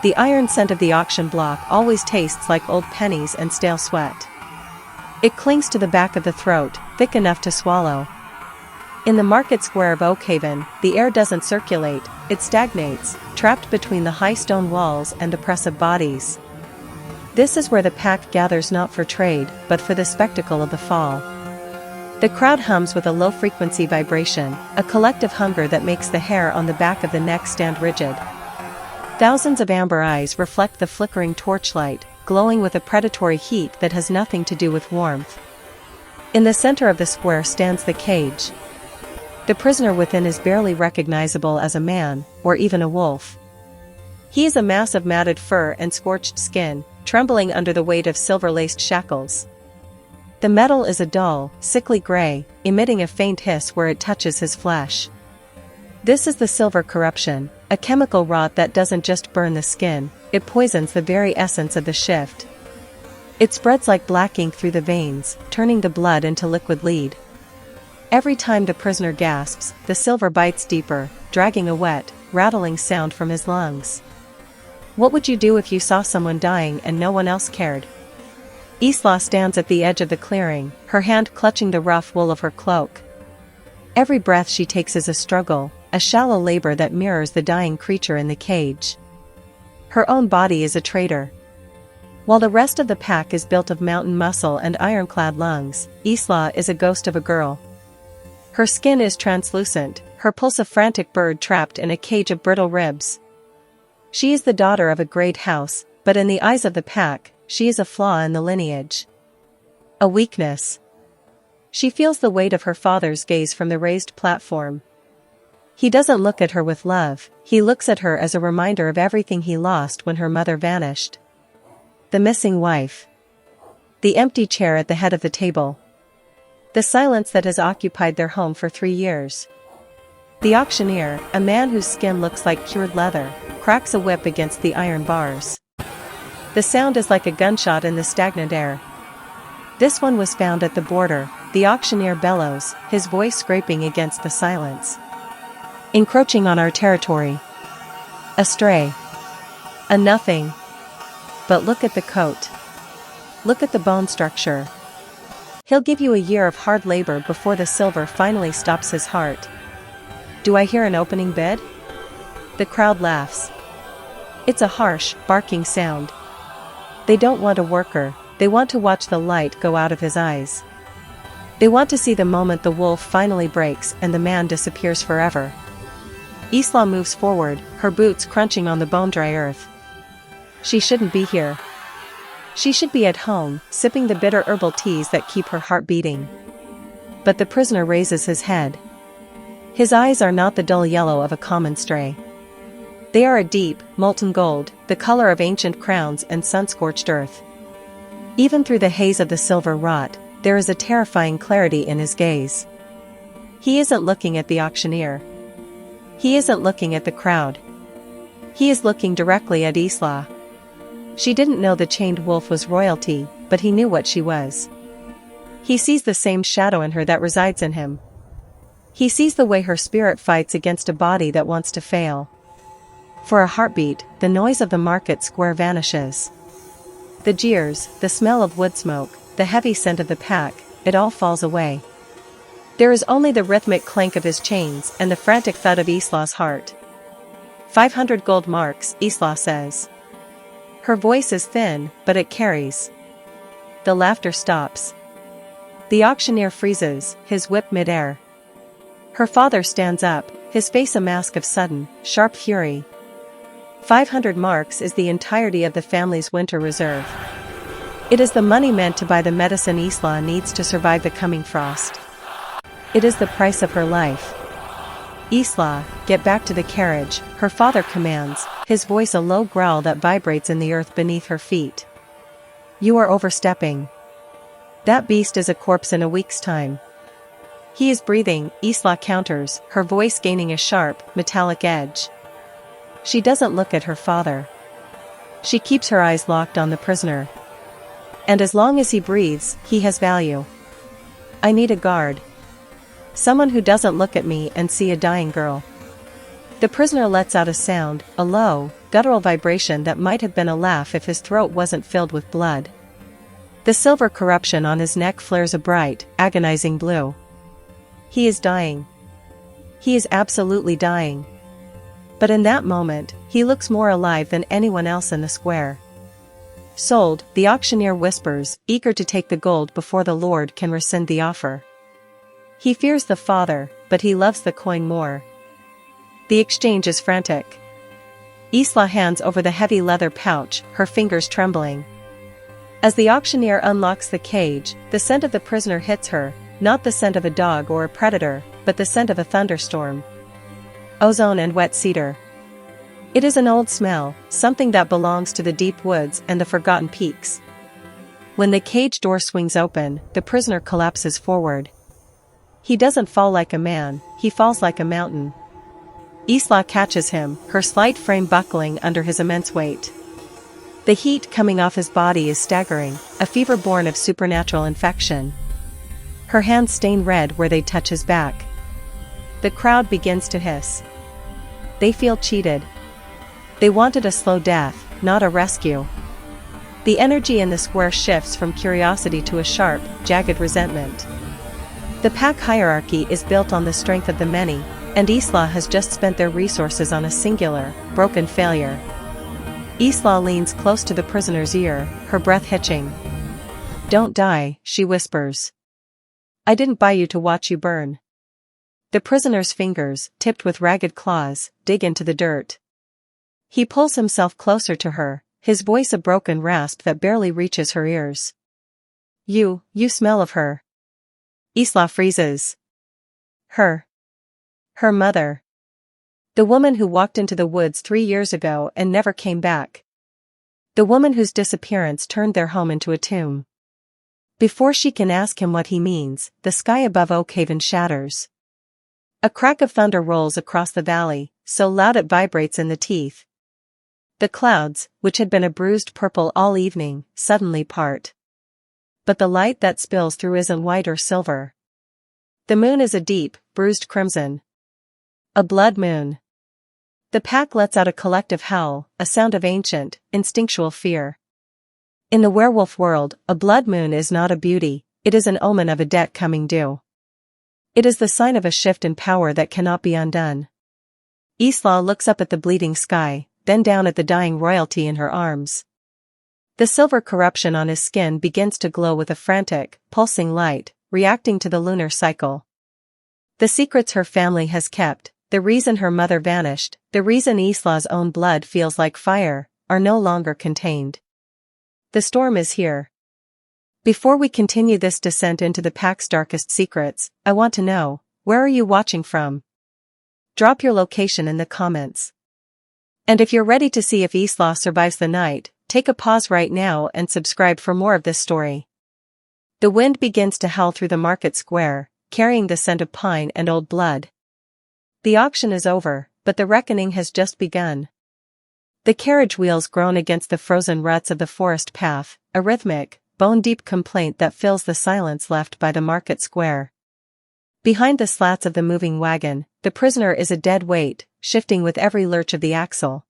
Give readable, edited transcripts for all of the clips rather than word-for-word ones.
The iron scent of the auction block always tastes like old pennies and stale sweat. It clings to the back of the throat, thick enough to swallow. In the market square of Oakhaven, the air doesn't circulate, it stagnates, trapped between the high stone walls and oppressive bodies. This is where the pack gathers not for trade, but for the spectacle of the fall. The crowd hums with a low-frequency vibration, a collective hunger that makes the hair on the back of the neck stand rigid. Thousands of amber eyes reflect the flickering torchlight, glowing with a predatory heat that has nothing to do with warmth. In the center of the square stands the cage. The prisoner within is barely recognizable as a man, or even a wolf. He is a mass of matted fur and scorched skin, trembling under the weight of silver-laced shackles. The metal is a dull, sickly gray, emitting a faint hiss where it touches his flesh. This is the silver corruption, a chemical rot that doesn't just burn the skin, it poisons the very essence of the shift. It spreads like black ink through the veins, turning the blood into liquid lead. Every time the prisoner gasps, the silver bites deeper, dragging a wet, rattling sound from his lungs. What would you do if you saw someone dying and no one else cared? Isla stands at the edge of the clearing, her hand clutching the rough wool of her cloak. Every breath she takes is a struggle, a shallow labor that mirrors the dying creature in the cage. Her own body is a traitor. While the rest of the pack is built of mountain muscle and iron-clad lungs, Isla is a ghost of a girl. Her skin is translucent, her pulse a frantic bird trapped in a cage of brittle ribs. She is the daughter of a great house, but in the eyes of the pack, she is a flaw in the lineage. A weakness. She feels the weight of her father's gaze from the raised platform. He doesn't look at her with love, he looks at her as a reminder of everything he lost when her mother vanished. The missing wife. The empty chair at the head of the table. The silence that has occupied their home for 3 years. The auctioneer, a man whose skin looks like cured leather, cracks a whip against the iron bars. The sound is like a gunshot in the stagnant air. This one was found at the border, the auctioneer bellows, his voice scraping against the silence. Encroaching on our territory. A stray. A nothing. But look at the coat. Look at the bone structure. He'll give you a year of hard labor before the silver finally stops his heart. Do I hear an opening bid? The crowd laughs. It's a harsh, barking sound. They don't want a worker, they want to watch the light go out of his eyes. They want to see the moment the wolf finally breaks and the man disappears forever. Isla moves forward, her boots crunching on the bone-dry earth. She shouldn't be here. She should be at home, sipping the bitter herbal teas that keep her heart beating. But the prisoner raises his head. His eyes are not the dull yellow of a common stray. They are a deep, molten gold, the color of ancient crowns and sun-scorched earth. Even through the haze of the silver rot, there is a terrifying clarity in his gaze. He isn't looking at the auctioneer. He isn't looking at the crowd. He is looking directly at Isla. She didn't know the chained wolf was royalty, but he knew what she was. He sees the same shadow in her that resides in him. He sees the way her spirit fights against a body that wants to fail. For a heartbeat, the noise of the market square vanishes. The jeers, the smell of wood smoke, the heavy scent of the pack, it all falls away. There is only the rhythmic clank of his chains and the frantic thud of Isla's heart. 500 gold marks, Isla says. Her voice is thin, but it carries. The laughter stops. The auctioneer freezes, his whip mid-air. Her father stands up, his face a mask of sudden, sharp fury. 500 marks is the entirety of the family's winter reserve. It is the money meant to buy the medicine Isla needs to survive the coming frost. It is the price of her life. Isla, get back to the carriage, her father commands, his voice a low growl that vibrates in the earth beneath her feet. You are overstepping. That beast is a corpse in a week's time. He is breathing, Isla counters, her voice gaining a sharp, metallic edge. She doesn't look at her father. She keeps her eyes locked on the prisoner. And as long as he breathes, he has value. I need a guard. Someone who doesn't look at me and see a dying girl. The prisoner lets out a sound, a low, guttural vibration that might have been a laugh if his throat wasn't filled with blood. The silver corruption on his neck flares a bright, agonizing blue. He is dying. He is absolutely dying. But in that moment, he looks more alive than anyone else in the square. "Sold," the auctioneer whispers, eager to take the gold before the lord can rescind the offer. He fears the father, but he loves the coin more. The exchange is frantic. Isla hands over the heavy leather pouch, her fingers trembling. As the auctioneer unlocks the cage, the scent of the prisoner hits her, not the scent of a dog or a predator, but the scent of a thunderstorm. Ozone and wet cedar. It is an old smell, something that belongs to the deep woods and the forgotten peaks. When the cage door swings open, the prisoner collapses forward. He doesn't fall like a man, he falls like a mountain. Isla catches him, her slight frame buckling under his immense weight. The heat coming off his body is staggering, a fever born of supernatural infection. Her hands stain red where they touch his back. The crowd begins to hiss. They feel cheated. They wanted a slow death, not a rescue. The energy in the square shifts from curiosity to a sharp, jagged resentment. The pack hierarchy is built on the strength of the many, and Isla has just spent their resources on a singular, broken failure. Isla leans close to the prisoner's ear, her breath hitching. "Don't die," she whispers. "I didn't buy you to watch you burn." The prisoner's fingers, tipped with ragged claws, dig into the dirt. He pulls himself closer to her, his voice a broken rasp that barely reaches her ears. You smell of her." Isla freezes. Her mother. The woman who walked into the woods 3 years ago and never came back. The woman whose disappearance turned their home into a tomb. Before she can ask him what he means, the sky above Oakhaven shatters. A crack of thunder rolls across the valley, so loud it vibrates in the teeth. The clouds, which had been a bruised purple all evening, suddenly part. But the light that spills through isn't white or silver. The moon is a deep, bruised crimson. A blood moon. The pack lets out a collective howl, a sound of ancient, instinctual fear. In the werewolf world, a blood moon is not a beauty, it is an omen of a debt coming due. It is the sign of a shift in power that cannot be undone. Isla looks up at the bleeding sky, then down at the dying royalty in her arms. The silver corruption on his skin begins to glow with a frantic, pulsing light, reacting to the lunar cycle. The secrets her family has kept, the reason her mother vanished, the reason Isla's own blood feels like fire, are no longer contained. The storm is here. Before we continue this descent into the pack's darkest secrets, I want to know, where are you watching from? Drop your location in the comments. And if you're ready to see if Isla survives the night, take a pause right now and subscribe for more of this story. The wind begins to howl through the market square, carrying the scent of pine and old blood. The auction is over, but the reckoning has just begun. The carriage wheels groan against the frozen ruts of the forest path, a rhythmic, bone-deep complaint that fills the silence left by the market square. Behind the slats of the moving wagon, the prisoner is a dead weight, shifting with every lurch of the axle.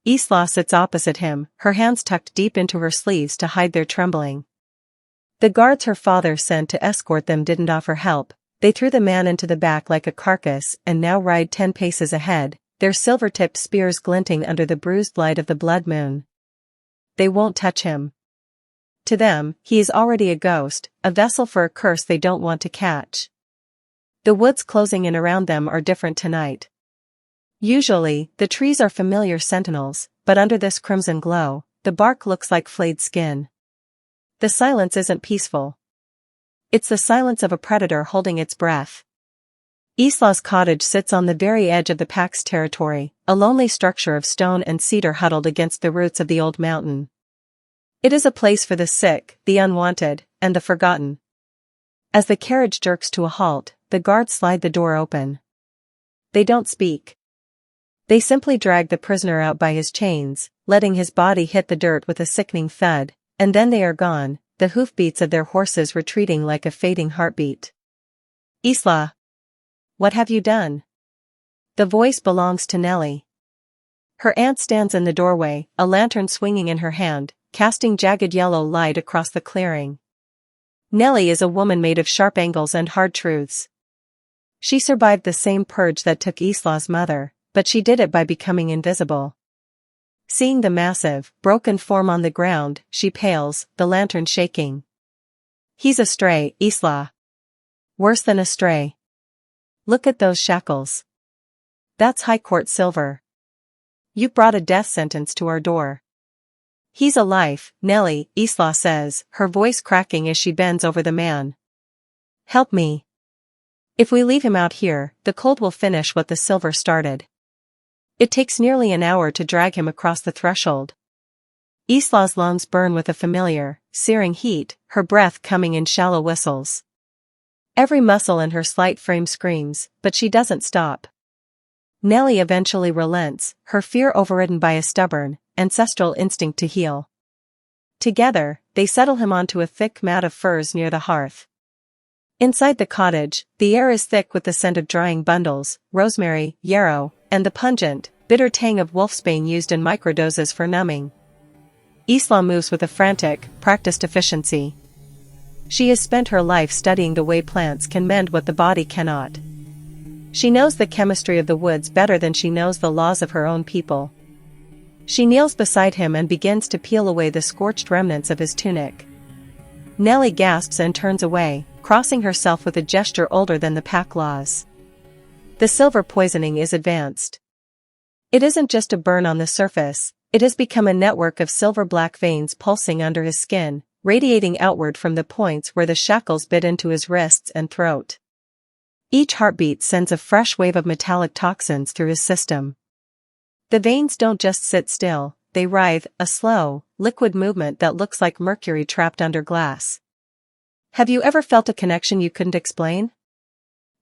Isla sits opposite him, her hands tucked deep into her sleeves to hide their trembling. The guards her father sent to escort them didn't offer help. They threw the man into the back like a carcass and now ride 10 paces ahead, their silver-tipped spears glinting under the bruised light of the blood moon. They won't touch him. To them, he is already a ghost, a vessel for a curse they don't want to catch. The woods closing in around them are different tonight. Usually, the trees are familiar sentinels, but under this crimson glow, the bark looks like flayed skin. The silence isn't peaceful. It's the silence of a predator holding its breath. Isla's cottage sits on the very edge of the pack's territory, a lonely structure of stone and cedar huddled against the roots of the old mountain. It is a place for the sick, the unwanted, and the forgotten. As the carriage jerks to a halt, the guards slide the door open. They don't speak. They simply drag the prisoner out by his chains, letting his body hit the dirt with a sickening thud, and then they are gone, the hoofbeats of their horses retreating like a fading heartbeat. Isla. What have you done? The voice belongs to Nellie. Her aunt stands in the doorway, a lantern swinging in her hand, casting jagged yellow light across the clearing. Nellie is a woman made of sharp angles and hard truths. She survived the same purge that took Isla's mother, but she did it by becoming invisible. Seeing the massive, broken form on the ground, she pales, the lantern shaking. He's a stray, Isla. Worse than a stray. Look at those shackles. That's High Court silver. You brought a death sentence to our door. He's a life, Nellie, Isla says, her voice cracking as she bends over the man. Help me. If we leave him out here, the cold will finish what the silver started. It takes nearly an hour to drag him across the threshold. Isla's lungs burn with a familiar, searing heat, her breath coming in shallow whistles. Every muscle in her slight frame screams, but she doesn't stop. Nellie eventually relents, her fear overridden by a stubborn, ancestral instinct to heal. Together, they settle him onto a thick mat of furs near the hearth. Inside the cottage, the air is thick with the scent of drying bundles, rosemary, yarrow, and the pungent, bitter tang of wolfsbane used in microdoses for numbing. Isla moves with a frantic, practiced efficiency. She has spent her life studying the way plants can mend what the body cannot. She knows the chemistry of the woods better than she knows the laws of her own people. She kneels beside him and begins to peel away the scorched remnants of his tunic. Nellie gasps and turns away, crossing herself with a gesture older than the pack laws. The silver poisoning is advanced. It isn't just a burn on the surface, it has become a network of silver-black veins pulsing under his skin, radiating outward from the points where the shackles bit into his wrists and throat. Each heartbeat sends a fresh wave of metallic toxins through his system. The veins don't just sit still, they writhe, a slow, liquid movement that looks like mercury trapped under glass. Have you ever felt a connection you couldn't explain?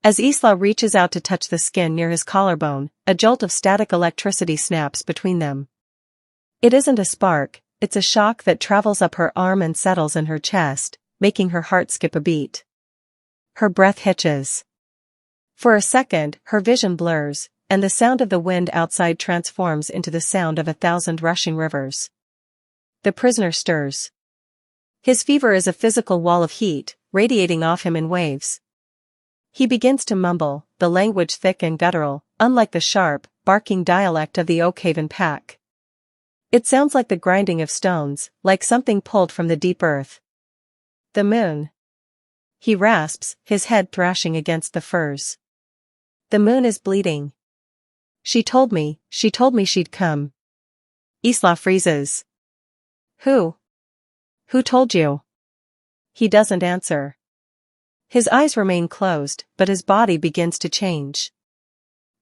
As Isla reaches out to touch the skin near his collarbone, a jolt of static electricity snaps between them. It isn't a spark, it's a shock that travels up her arm and settles in her chest, making her heart skip a beat. Her breath hitches. For a second, her vision blurs, and the sound of the wind outside transforms into the sound of 1,000 rushing rivers. The prisoner stirs. His fever is a physical wall of heat, radiating off him in waves. He begins to mumble, the language thick and guttural, unlike the sharp, barking dialect of the Oakhaven pack. It sounds like the grinding of stones, like something pulled from the deep earth. The moon. He rasps, his head thrashing against the furs. The moon is bleeding. She told me she'd come. Isla freezes. Who? Who told you? He doesn't answer. His eyes remain closed, but his body begins to change.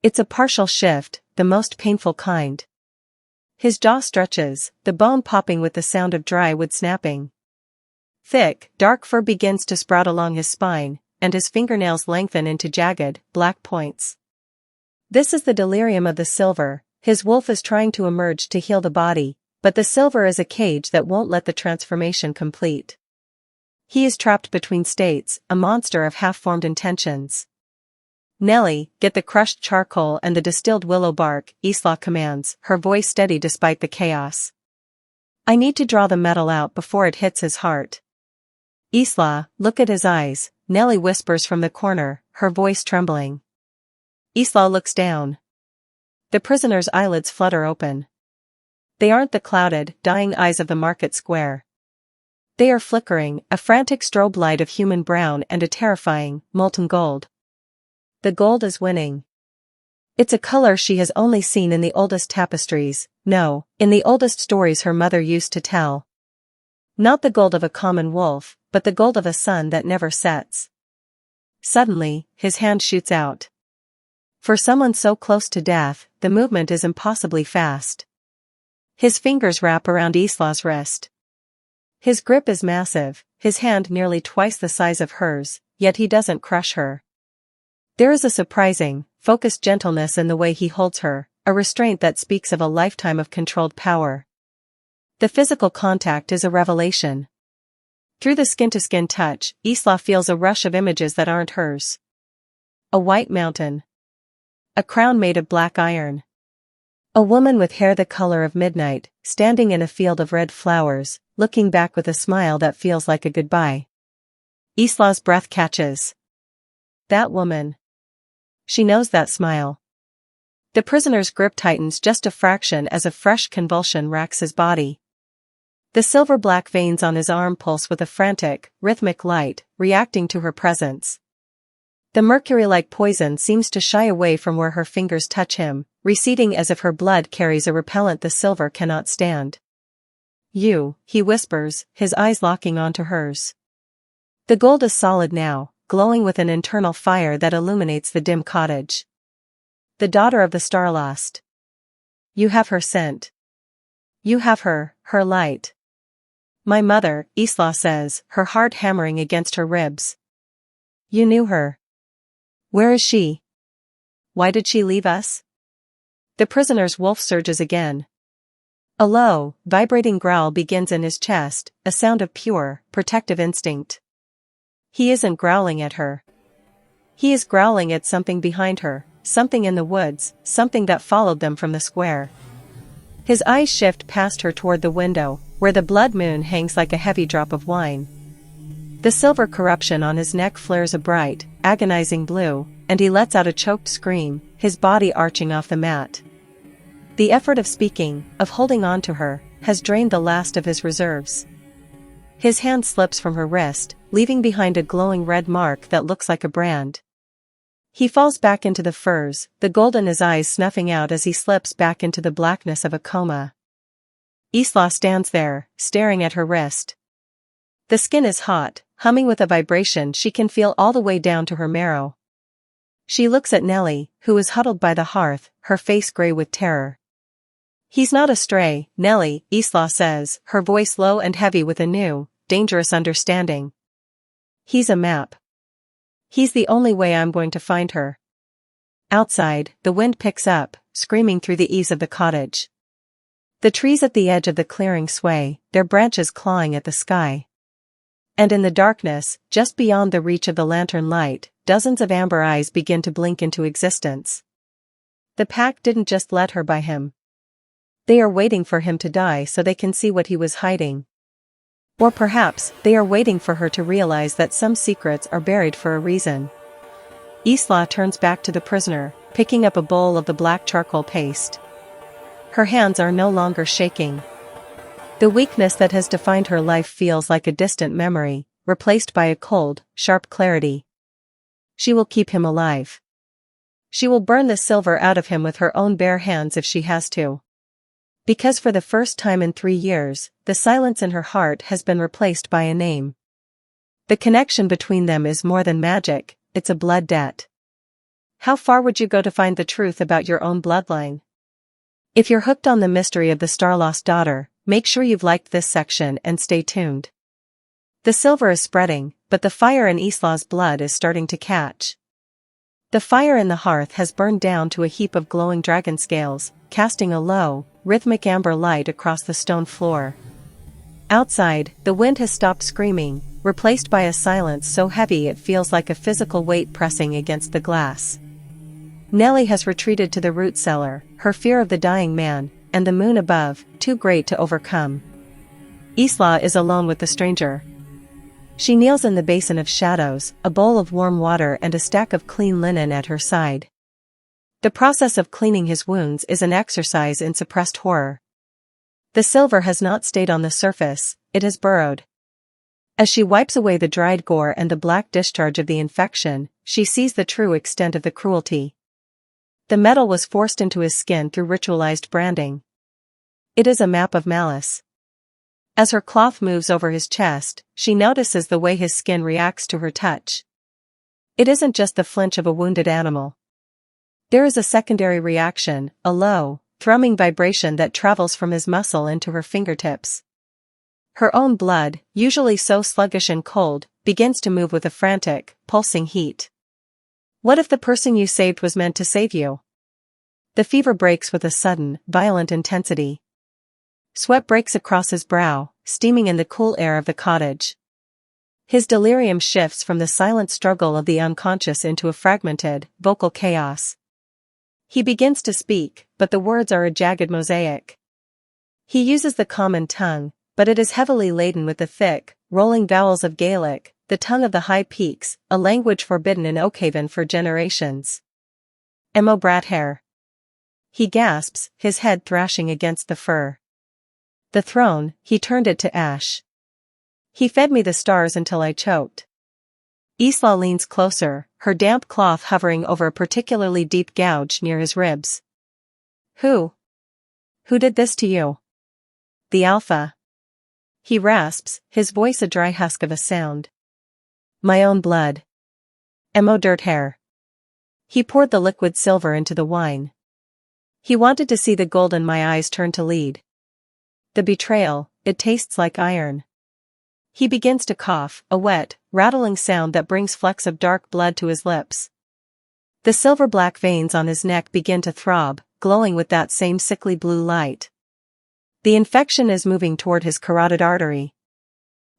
It's a partial shift, the most painful kind. His jaw stretches, the bone popping with the sound of dry wood snapping. Thick, dark fur begins to sprout along his spine, and his fingernails lengthen into jagged, black points. This is the delirium of the silver. His wolf is trying to emerge to heal the body, but the silver is a cage that won't let the transformation complete. He is trapped between states, a monster of half-formed intentions. Nellie, get the crushed charcoal and the distilled willow bark, Isla commands, her voice steady despite the chaos. I need to draw the metal out before it hits his heart. Isla, look at his eyes, Nellie whispers from the corner, her voice trembling. Isla looks down. The prisoner's eyelids flutter open. They aren't the clouded, dying eyes of the market square. They are flickering, a frantic strobe light of human brown and a terrifying, molten gold. The gold is winning. It's a color she has only seen in the oldest tapestries, no, in the oldest stories her mother used to tell. Not the gold of a common wolf, but the gold of a sun that never sets. Suddenly, his hand shoots out. For someone so close to death, the movement is impossibly fast. His fingers wrap around Isla's wrist. His grip is massive, his hand nearly twice the size of hers, yet he doesn't crush her. There is a surprising, focused gentleness in the way he holds her, a restraint that speaks of a lifetime of controlled power. The physical contact is a revelation. Through the skin-to-skin touch, Isla feels a rush of images that aren't hers. A white mountain. A crown made of black iron. A woman with hair the color of midnight, standing in a field of red flowers, looking back with a smile that feels like a goodbye. Isla's breath catches. That woman. She knows that smile. The prisoner's grip tightens just a fraction as a fresh convulsion racks his body. The silver-black veins on his arm pulse with a frantic, rhythmic light, reacting to her presence. The mercury-like poison seems to shy away from where her fingers touch him, receding as if her blood carries a repellent the silver cannot stand. You, he whispers, his eyes locking onto hers. The gold is solid now, glowing with an internal fire that illuminates the dim cottage. The daughter of the Starlost. You have her scent. You have her light. My mother, Isla says, her heart hammering against her ribs. You knew her. Where is she? Why did she leave us? The prisoner's wolf surges again. A low, vibrating growl begins in his chest, a sound of pure, protective instinct. He isn't growling at her. He is growling at something behind her, something in the woods, something that followed them from the square. His eyes shift past her toward the window, where the blood moon hangs like a heavy drop of wine. The silver corruption on his neck flares a bright, agonizing blue, and he lets out a choked scream, his body arching off the mat. The effort of speaking, of holding on to her, has drained the last of his reserves. His hand slips from her wrist, leaving behind a glowing red mark that looks like a brand. He falls back into the furs, the gold in his eyes snuffing out as he slips back into the blackness of a coma. Isla stands there, staring at her wrist. The skin is hot, humming with a vibration she can feel all the way down to her marrow. She looks at Nellie, who is huddled by the hearth, her face gray with terror. He's not a stray, Nellie, Isla says, her voice low and heavy with a new, dangerous understanding. He's a map. He's the only way I'm going to find her. Outside, the wind picks up, screaming through the eaves of the cottage. The trees at the edge of the clearing sway, their branches clawing at the sky. And in the darkness, just beyond the reach of the lantern light, dozens of amber eyes begin to blink into existence. The pack didn't just let her by him. They are waiting for him to die so they can see what he was hiding. Or perhaps, they are waiting for her to realize that some secrets are buried for a reason. Isla turns back to the prisoner, picking up a bowl of the black charcoal paste. Her hands are no longer shaking. The weakness that has defined her life feels like a distant memory, replaced by a cold, sharp clarity. She will keep him alive. She will burn the silver out of him with her own bare hands if she has to. Because for the first time in 3 years, the silence in her heart has been replaced by a name. The connection between them is more than magic, it's a blood debt. How far would you go to find the truth about your own bloodline? If you're hooked on the mystery of the Starlost daughter, make sure you've liked this section and stay tuned. The silver is spreading, but the fire in Isla's blood is starting to catch. The fire in the hearth has burned down to a heap of glowing dragon scales, casting a low, rhythmic amber light across the stone floor. Outside, the wind has stopped screaming, replaced by a silence so heavy it feels like a physical weight pressing against the glass. Nellie has retreated to the root cellar, her fear of the dying man, and the moon above, too great to overcome. Isla is alone with the stranger. She kneels in the basin of shadows, a bowl of warm water and a stack of clean linen at her side. The process of cleaning his wounds is an exercise in suppressed horror. The silver has not stayed on the surface, it has burrowed. As she wipes away the dried gore and the black discharge of the infection, she sees the true extent of the cruelty. The metal was forced into his skin through ritualized branding. It is a map of malice. As her cloth moves over his chest, she notices the way his skin reacts to her touch. It isn't just the flinch of a wounded animal. There is a secondary reaction, a low, thrumming vibration that travels from his muscle into her fingertips. Her own blood, usually so sluggish and cold, begins to move with a frantic, pulsing heat. What if the person you saved was meant to save you? The fever breaks with a sudden, violent intensity. Sweat breaks across his brow, steaming in the cool air of the cottage. His delirium shifts from the silent struggle of the unconscious into a fragmented, vocal chaos. He begins to speak, but the words are a jagged mosaic. He uses the common tongue, but it is heavily laden with the thick, rolling vowels of Gaelic, the tongue of the high peaks, a language forbidden in Oakhaven for generations. Emo Brathair. He gasps, his head thrashing against the fur. The throne, he turned it to ash. He fed me the stars until I choked. Isla leans closer, her damp cloth hovering over a particularly deep gouge near his ribs. Who did this to you? The Alpha. He rasps, his voice a dry husk of a sound. My own blood. Emo dirt hair. He poured the liquid silver into the wine. He wanted to see the gold in my eyes turn to lead. The betrayal, it tastes like iron. He begins to cough, a wet, rattling sound that brings flecks of dark blood to his lips. The silver-black veins on his neck begin to throb, glowing with that same sickly blue light. The infection is moving toward his carotid artery.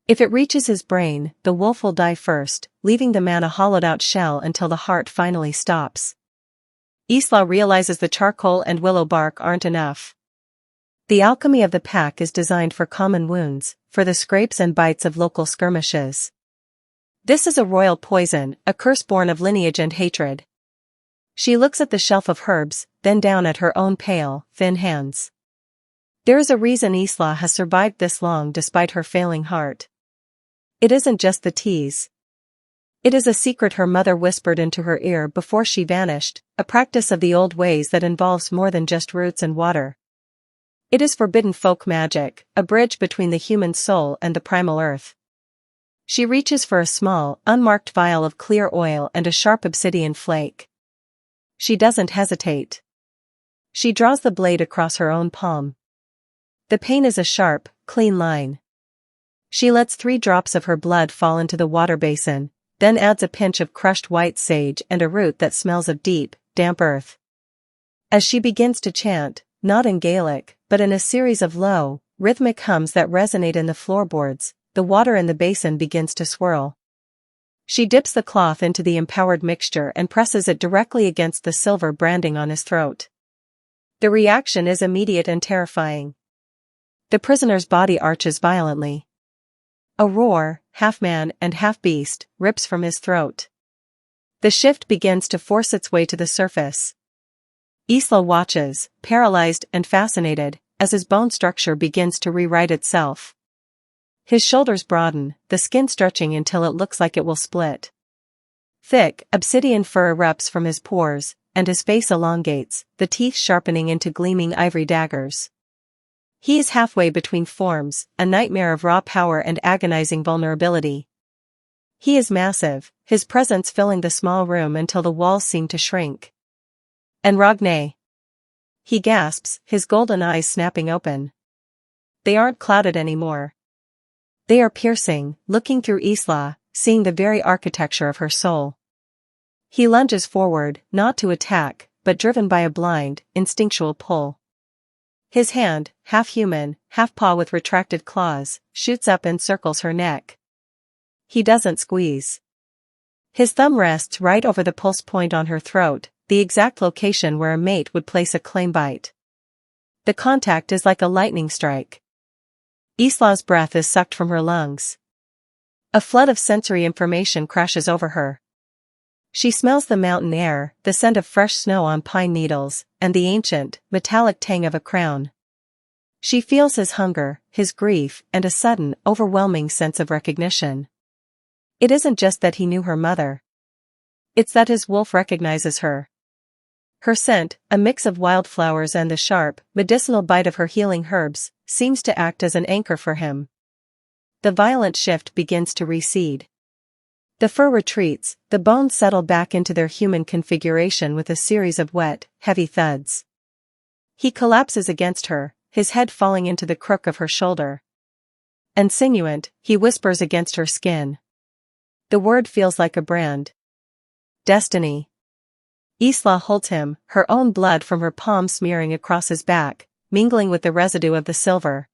If it reaches his brain, the wolf will die first, leaving the man a hollowed-out shell until the heart finally stops. Isla realizes the charcoal and willow bark aren't enough. The alchemy of the pack is designed for common wounds, for the scrapes and bites of local skirmishes. This is a royal poison, a curse born of lineage and hatred. She looks at the shelf of herbs, then down at her own pale, thin hands. There is a reason Isla has survived this long despite her failing heart. It isn't just the teas. It is a secret her mother whispered into her ear before she vanished, a practice of the old ways that involves more than just roots and water. It is forbidden folk magic, a bridge between the human soul and the primal earth. She reaches for a small, unmarked vial of clear oil and a sharp obsidian flake. She doesn't hesitate. She draws the blade across her own palm. The pain is a sharp, clean line. She lets 3 drops of her blood fall into the water basin, then adds a pinch of crushed white sage and a root that smells of deep, damp earth. As she begins to chant, not in Gaelic, but in a series of low, rhythmic hums that resonate in the floorboards, the water in the basin begins to swirl. She dips the cloth into the empowered mixture and presses it directly against the silver branding on his throat. The reaction is immediate and terrifying. The prisoner's body arches violently. A roar, half man and half beast, rips from his throat. The shift begins to force its way to the surface. Isla watches, paralyzed and fascinated, as his bone structure begins to rewrite itself. His shoulders broaden, the skin stretching until it looks like it will split. Thick, obsidian fur erupts from his pores, and his face elongates, the teeth sharpening into gleaming ivory daggers. He is halfway between forms, a nightmare of raw power and agonizing vulnerability. He is massive, his presence filling the small room until the walls seem to shrink. And Ragne. He gasps, his golden eyes snapping open. They aren't clouded anymore. They are piercing, looking through Isla, seeing the very architecture of her soul. He lunges forward, not to attack, but driven by a blind, instinctual pull. His hand, half human, half paw with retracted claws, shoots up and circles her neck. He doesn't squeeze. His thumb rests right over the pulse point on her throat, the exact location where a mate would place a claim bite. The contact is like a lightning strike. Isla's breath is sucked from her lungs. A flood of sensory information crashes over her. She smells the mountain air, the scent of fresh snow on pine needles, and the ancient, metallic tang of a crown. She feels his hunger, his grief, and a sudden, overwhelming sense of recognition. It isn't just that he knew her mother. It's that his wolf recognizes her. Her scent, a mix of wildflowers and the sharp, medicinal bite of her healing herbs, seems to act as an anchor for him. The violent shift begins to recede. The fur retreats, the bones settle back into their human configuration with a series of wet, heavy thuds. He collapses against her, his head falling into the crook of her shoulder. Insinuant, he whispers against her skin. The word feels like a brand. Destiny. Isla holds him, her own blood from her palm smearing across his back, mingling with the residue of the silver.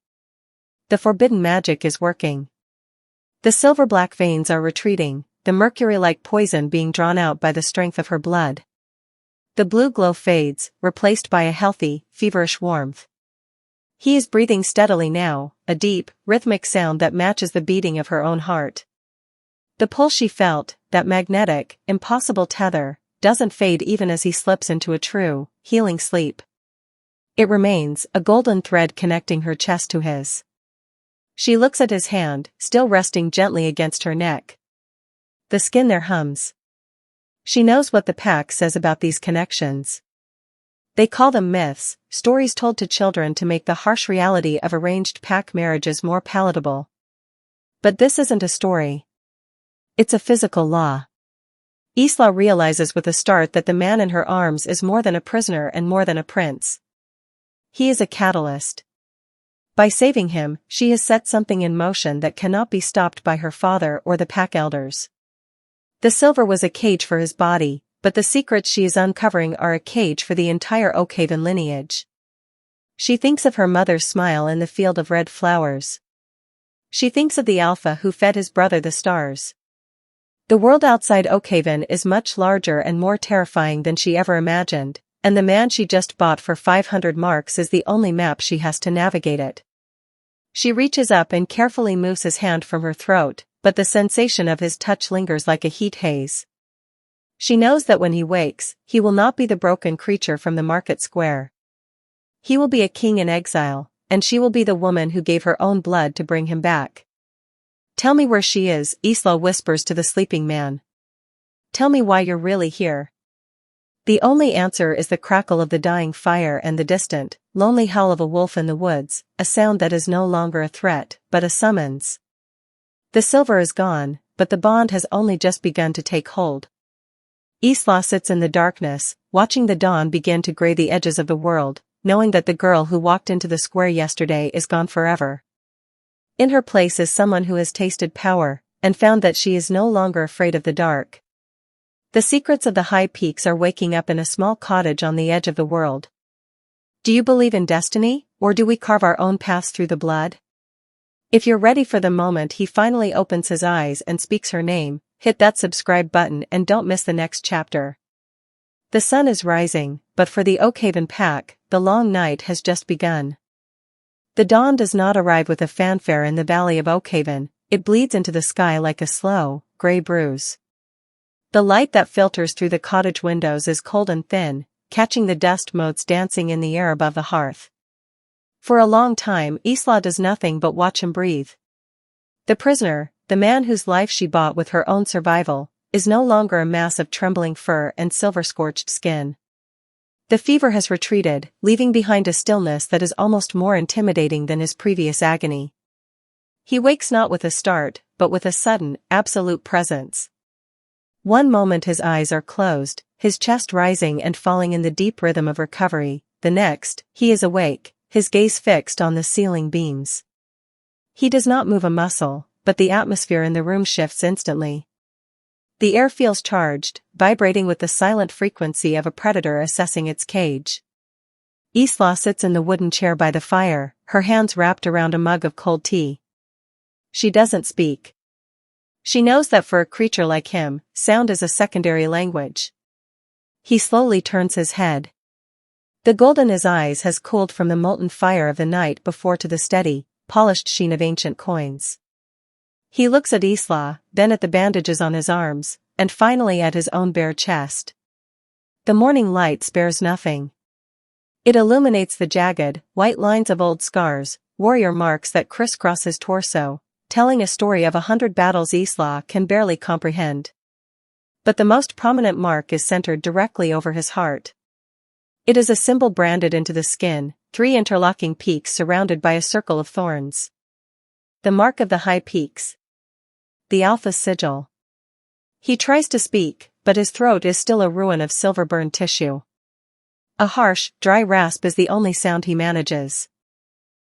The forbidden magic is working. The silver-black veins are retreating, the mercury-like poison being drawn out by the strength of her blood. The blue glow fades, replaced by a healthy, feverish warmth. He is breathing steadily now, a deep, rhythmic sound that matches the beating of her own heart. The pull she felt, that magnetic, impossible tether, doesn't fade even as he slips into a true, healing sleep. It remains, a golden thread connecting her chest to his. She looks at his hand, still resting gently against her neck. The skin there hums. She knows what the pack says about these connections. They call them myths, stories told to children to make the harsh reality of arranged pack marriages more palatable. But this isn't a story. It's a physical law. Isla realizes with a start that the man in her arms is more than a prisoner and more than a prince. He is a catalyst. By saving him, she has set something in motion that cannot be stopped by her father or the pack elders. The silver was a cage for his body, but the secrets she is uncovering are a cage for the entire Oakhaven lineage. She thinks of her mother's smile in the field of red flowers. She thinks of the Alpha who fed his brother the stars. The world outside Oakhaven is much larger and more terrifying than she ever imagined, and the man she just bought for 500 marks is the only map she has to navigate it. She reaches up and carefully moves his hand from her throat, but the sensation of his touch lingers like a heat haze. She knows that when he wakes, he will not be the broken creature from the market square. He will be a king in exile, and she will be the woman who gave her own blood to bring him back. Tell me where she is, Isla whispers to the sleeping man. Tell me why you're really here. The only answer is the crackle of the dying fire and the distant, lonely howl of a wolf in the woods, a sound that is no longer a threat, but a summons. The silver is gone, but the bond has only just begun to take hold. Isla sits in the darkness, watching the dawn begin to gray the edges of the world, knowing that the girl who walked into the square yesterday is gone forever. In her place is someone who has tasted power, and found that she is no longer afraid of the dark. The secrets of the high peaks are waking up in a small cottage on the edge of the world. Do you believe in destiny, or do we carve our own paths through the blood? If you're ready for the moment he finally opens his eyes and speaks her name, hit that subscribe button and don't miss the next chapter. The sun is rising, but for the Oakhaven pack, the long night has just begun. The dawn does not arrive with a fanfare in the valley of Oakhaven, it bleeds into the sky like a slow, gray bruise. The light that filters through the cottage windows is cold and thin, catching the dust motes dancing in the air above the hearth. For a long time Isla does nothing but watch him breathe. The prisoner, the man whose life she bought with her own survival, is no longer a mass of trembling fur and silver-scorched skin. The fever has retreated, leaving behind a stillness that is almost more intimidating than his previous agony. He wakes not with a start, but with a sudden, absolute presence. One moment his eyes are closed, his chest rising and falling in the deep rhythm of recovery, the next, he is awake, his gaze fixed on the ceiling beams. He does not move a muscle, but the atmosphere in the room shifts instantly. The air feels charged, vibrating with the silent frequency of a predator assessing its cage. Isla sits in the wooden chair by the fire, her hands wrapped around a mug of cold tea. She doesn't speak. She knows that for a creature like him, sound is a secondary language. He slowly turns his head. The gold in his eyes has cooled from the molten fire of the night before to the steady, polished sheen of ancient coins. He looks at Isla, then at the bandages on his arms, and finally at his own bare chest. The morning light spares nothing. It illuminates the jagged, white lines of old scars, warrior marks that crisscross his torso, telling a story of 100 battles Isla can barely comprehend. But the most prominent mark is centered directly over his heart. It is a symbol branded into the skin, 3 interlocking peaks surrounded by a circle of thorns. The mark of the high peaks. The Alpha's sigil. He tries to speak, but his throat is still a ruin of silver-burned tissue. A harsh, dry rasp is the only sound he manages.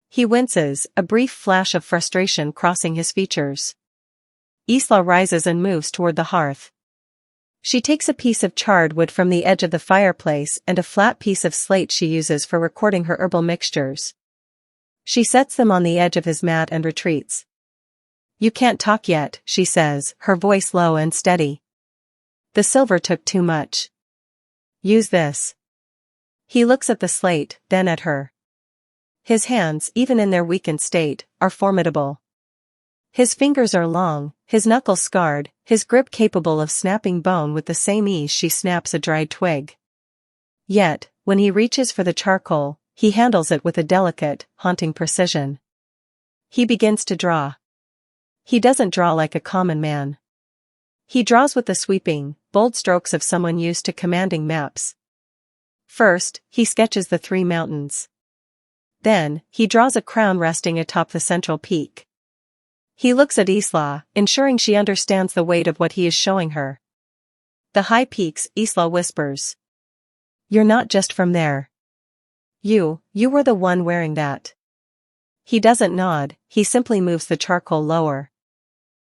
He winces, a brief flash of frustration crossing his features. Isla rises and moves toward the hearth. She takes a piece of charred wood from the edge of the fireplace and a flat piece of slate she uses for recording her herbal mixtures. She sets them on the edge of his mat and retreats. "You can't talk yet," she says, her voice low and steady. "The silver took too much. Use this. He looks at the slate, then at her. His hands, even in their weakened state, are formidable. His fingers are long, his knuckles scarred, his grip capable of snapping bone with the same ease she snaps a dried twig. Yet, when he reaches for the charcoal, he handles it with a delicate, haunting precision. He begins to draw. He doesn't draw like a common man. He draws with the sweeping, bold strokes of someone used to commanding maps. First, he sketches the 3 mountains. Then, he draws a crown resting atop the central peak. He looks at Isla, ensuring she understands the weight of what he is showing her. The high peaks, Isla whispers. You're not just from there. You were the one wearing that. He doesn't nod, he simply moves the charcoal lower.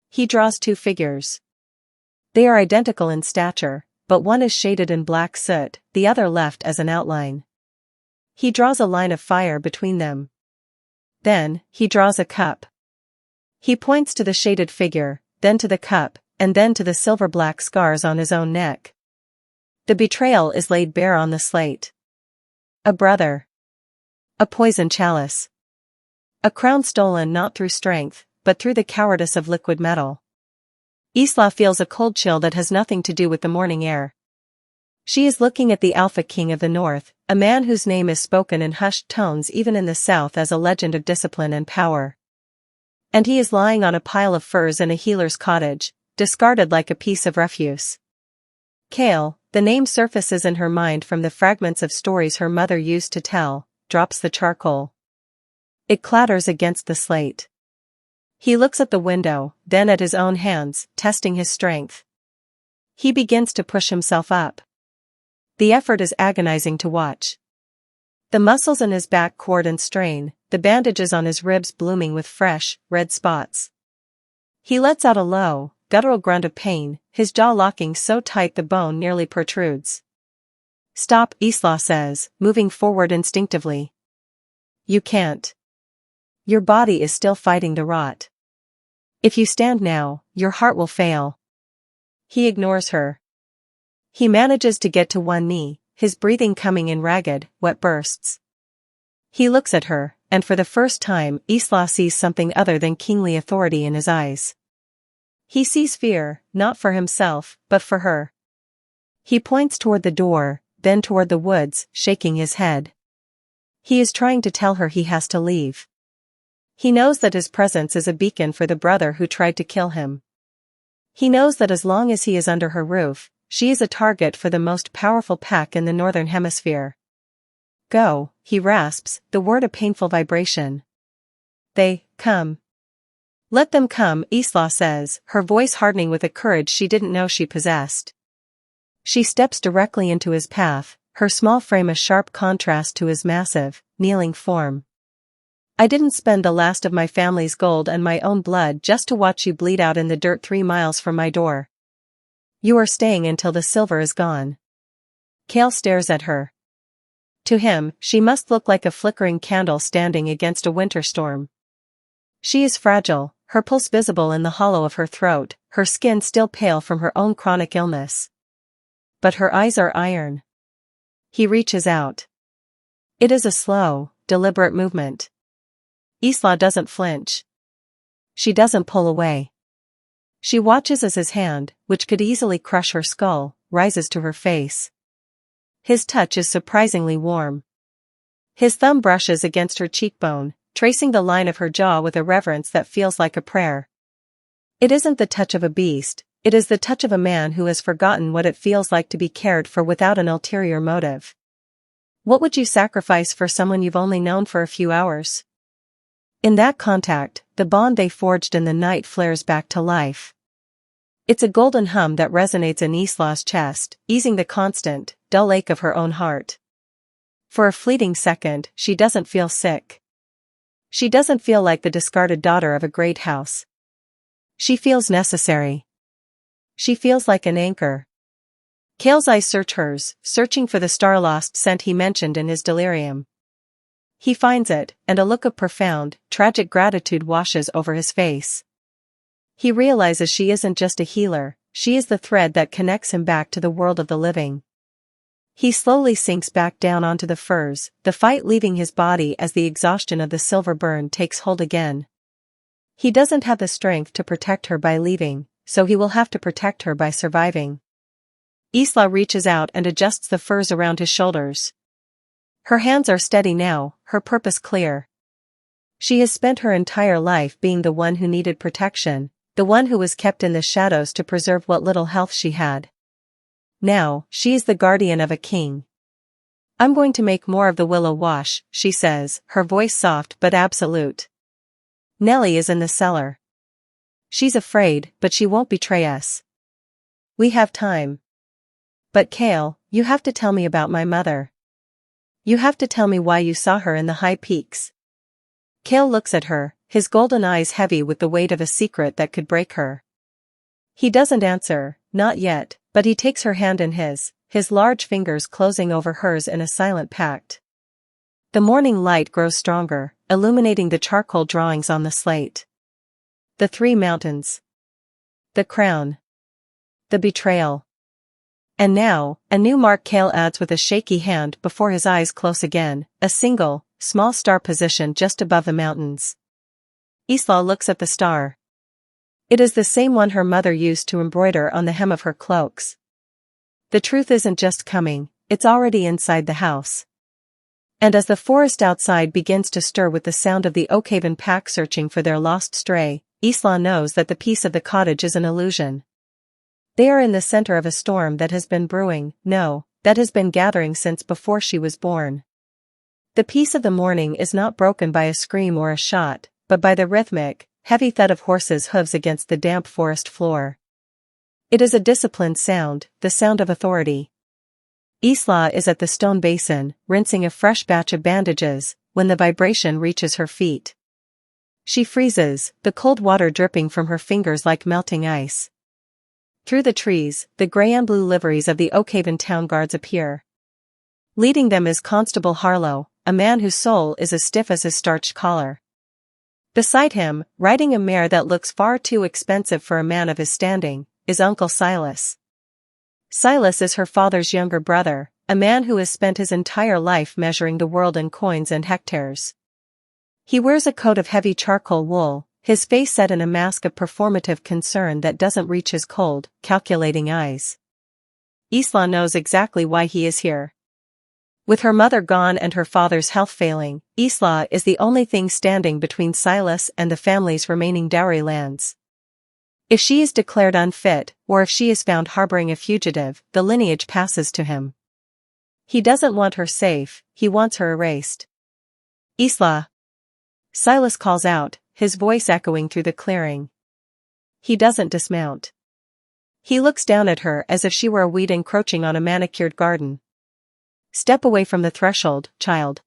He draws 2 figures. They are identical in stature, but one is shaded in black soot, the other left as an outline. He draws a line of fire between them. Then, he draws a cup. He points to the shaded figure, then to the cup, and then to the silver-black scars on his own neck. The betrayal is laid bare on the slate. A brother. A poison chalice. A crown stolen not through strength, but through the cowardice of liquid metal. Isla feels a cold chill that has nothing to do with the morning air. She is looking at the Alpha King of the North, a man whose name is spoken in hushed tones even in the South as a legend of discipline and power. And he is lying on a pile of furs in a healer's cottage, discarded like a piece of refuse. Kale, the name surfaces in her mind from the fragments of stories her mother used to tell, drops the charcoal. It clatters against the slate. He looks at the window, then at his own hands, testing his strength. He begins to push himself up. The effort is agonizing to watch. The muscles in his back cord and strain, the bandages on his ribs blooming with fresh, red spots. He lets out a low, guttural grunt of pain, his jaw locking so tight the bone nearly protrudes. Stop, Isla says, moving forward instinctively. You can't. Your body is still fighting the rot. If you stand now, your heart will fail. He ignores her. He manages to get to one knee, his breathing coming in ragged, wet bursts. He looks at her, and for the first time Isla sees something other than kingly authority in his eyes. He sees fear, not for himself, but for her. He points toward the door, then toward the woods, shaking his head. He is trying to tell her he has to leave. He knows that his presence is a beacon for the brother who tried to kill him. He knows that as long as he is under her roof, she is a target for the most powerful pack in the Northern Hemisphere. Go, he rasps, the word a painful vibration. They, come. Let them come, Isla says, her voice hardening with a courage she didn't know she possessed. She steps directly into his path, her small frame a sharp contrast to his massive, kneeling form. I didn't spend the last of my family's gold and my own blood just to watch you bleed out in the dirt 3 miles from my door. You are staying until the silver is gone. Kale stares at her. To him, she must look like a flickering candle standing against a winter storm. She is fragile, her pulse visible in the hollow of her throat, her skin still pale from her own chronic illness. But her eyes are iron. He reaches out. It is a slow, deliberate movement. Isla doesn't flinch. She doesn't pull away. She watches as his hand, which could easily crush her skull, rises to her face. His touch is surprisingly warm. His thumb brushes against her cheekbone, tracing the line of her jaw with a reverence that feels like a prayer. It isn't the touch of a beast, it is the touch of a man who has forgotten what it feels like to be cared for without an ulterior motive. What would you sacrifice for someone you've only known for a few hours? In that contact, the bond they forged in the night flares back to life. It's a golden hum that resonates in Isla's chest, easing the constant, dull ache of her own heart. For a fleeting second, she doesn't feel sick. She doesn't feel like the discarded daughter of a great house. She feels necessary. She feels like an anchor. Kale's eyes search hers, searching for the star-lost scent he mentioned in his delirium. He finds it, and a look of profound, tragic gratitude washes over his face. He realizes she isn't just a healer, she is the thread that connects him back to the world of the living. He slowly sinks back down onto the furs, the fight leaving his body as the exhaustion of the silver burn takes hold again. He doesn't have the strength to protect her by leaving, so he will have to protect her by surviving. Isla reaches out and adjusts the furs around his shoulders. Her hands are steady now, her purpose clear. She has spent her entire life being the one who needed protection, the one who was kept in the shadows to preserve what little health she had. Now, she is the guardian of a king. I'm going to make more of the willow wash, she says, her voice soft but absolute. Nellie is in the cellar. She's afraid, but she won't betray us. We have time. But Kale, you have to tell me about my mother. You have to tell me why you saw her in the high peaks. Kale looks at her, his golden eyes heavy with the weight of a secret that could break her. He doesn't answer, not yet, but he takes her hand in his large fingers closing over hers in a silent pact. The morning light grows stronger, illuminating the charcoal drawings on the slate. The 3 mountains. The crown. The betrayal. And now, a new mark Kale adds with a shaky hand before his eyes close again, a single, small star positioned just above the mountains. Isla looks at the star. It is the same one her mother used to embroider on the hem of her cloaks. The truth isn't just coming, it's already inside the house. And as the forest outside begins to stir with the sound of the Oakhaven pack searching for their lost stray, Isla knows that the peace of the cottage is an illusion. They are in the center of a storm that has been brewing, that has been gathering since before she was born. The peace of the morning is not broken by a scream or a shot, but by the rhythmic, heavy thud of horses' hooves against the damp forest floor. It is a disciplined sound, the sound of authority. Isla is at the stone basin, rinsing a fresh batch of bandages, when the vibration reaches her feet. She freezes, the cold water dripping from her fingers like melting ice. Through the trees, the gray and blue liveries of the Oakhaven town guards appear. Leading them is Constable Harlow, a man whose soul is as stiff as his starched collar. Beside him, riding a mare that looks far too expensive for a man of his standing, is Uncle Silas. Silas is her father's younger brother, a man who has spent his entire life measuring the world in coins and hectares. He wears a coat of heavy charcoal wool, his face set in a mask of performative concern that doesn't reach his cold, calculating eyes. Isla knows exactly why he is here. With her mother gone and her father's health failing, Isla is the only thing standing between Silas and the family's remaining dowry lands. If she is declared unfit, or if she is found harboring a fugitive, the lineage passes to him. He doesn't want her safe, he wants her erased. Isla. Silas calls out, his voice echoing through the clearing. He doesn't dismount. He looks down at her as if she were a weed encroaching on a manicured garden. Step away from the threshold, child.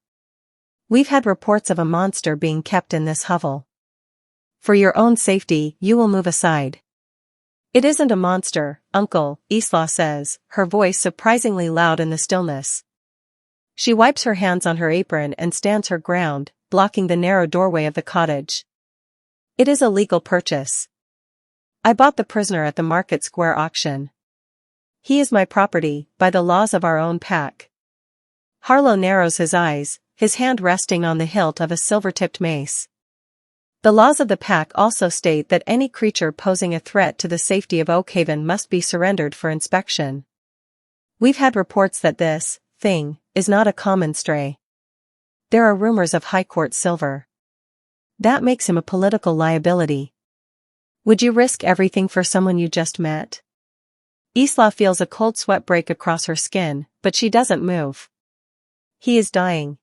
We've had reports of a monster being kept in this hovel. For your own safety, you will move aside. It isn't a monster, Uncle, Isla says, her voice surprisingly loud in the stillness. She wipes her hands on her apron and stands her ground, blocking the narrow doorway of the cottage. It is a legal purchase. I bought the prisoner at the Market Square auction. He is my property, by the laws of our own pack. Harlow narrows his eyes, his hand resting on the hilt of a silver-tipped mace. The laws of the pack also state that any creature posing a threat to the safety of Oakhaven must be surrendered for inspection. We've had reports that this thing is not a common stray. There are rumors of High Court silver. That makes him a political liability. Would you risk everything for someone you just met? Isla feels a cold sweat break across her skin, but she doesn't move. He is dying.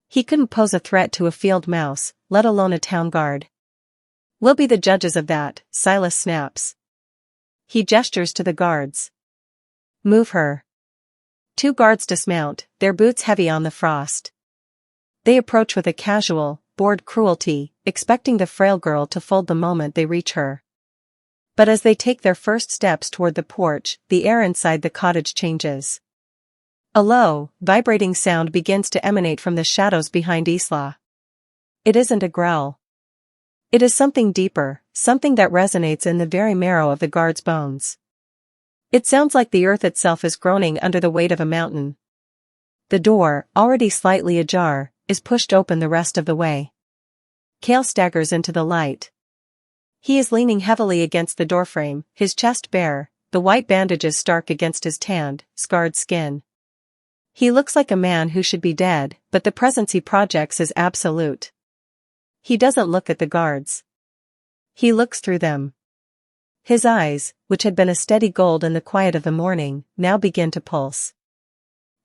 He couldn't pose a threat to a field mouse, let alone a town guard. We'll be the judges of that, Silas snaps. He gestures to the guards. Move her. 2 guards dismount, their boots heavy on the frost. They approach with a casual, bored cruelty, expecting the frail girl to fold the moment they reach her. But as they take their first steps toward the porch, the air inside the cottage changes. A low, vibrating sound begins to emanate from the shadows behind Isla. It isn't a growl. It is something deeper, something that resonates in the very marrow of the guard's bones. It sounds like the earth itself is groaning under the weight of a mountain. The door, already slightly ajar, is pushed open the rest of the way. Cale staggers into the light. He is leaning heavily against the doorframe, his chest bare, the white bandages stark against his tanned, scarred skin. He looks like a man who should be dead, but the presence he projects is absolute. He doesn't look at the guards. He looks through them. His eyes, which had been a steady gold in the quiet of the morning, now begin to pulse.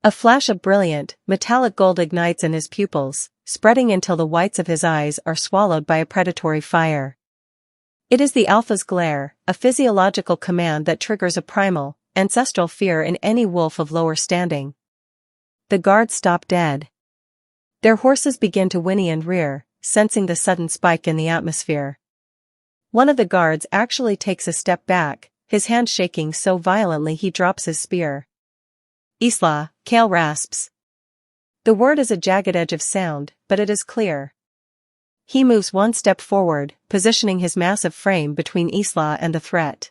A flash of brilliant, metallic gold ignites in his pupils, spreading until the whites of his eyes are swallowed by a predatory fire. It is the Alpha's glare, a physiological command that triggers a primal, ancestral fear in any wolf of lower standing. The guards stop dead. Their horses begin to whinny and rear, sensing the sudden spike in the atmosphere. One of the guards actually takes a step back, his hand shaking so violently he drops his spear. Isla, Cale rasps. The word is a jagged edge of sound, but it is clear. He moves one step forward, positioning his massive frame between Isla and the threat.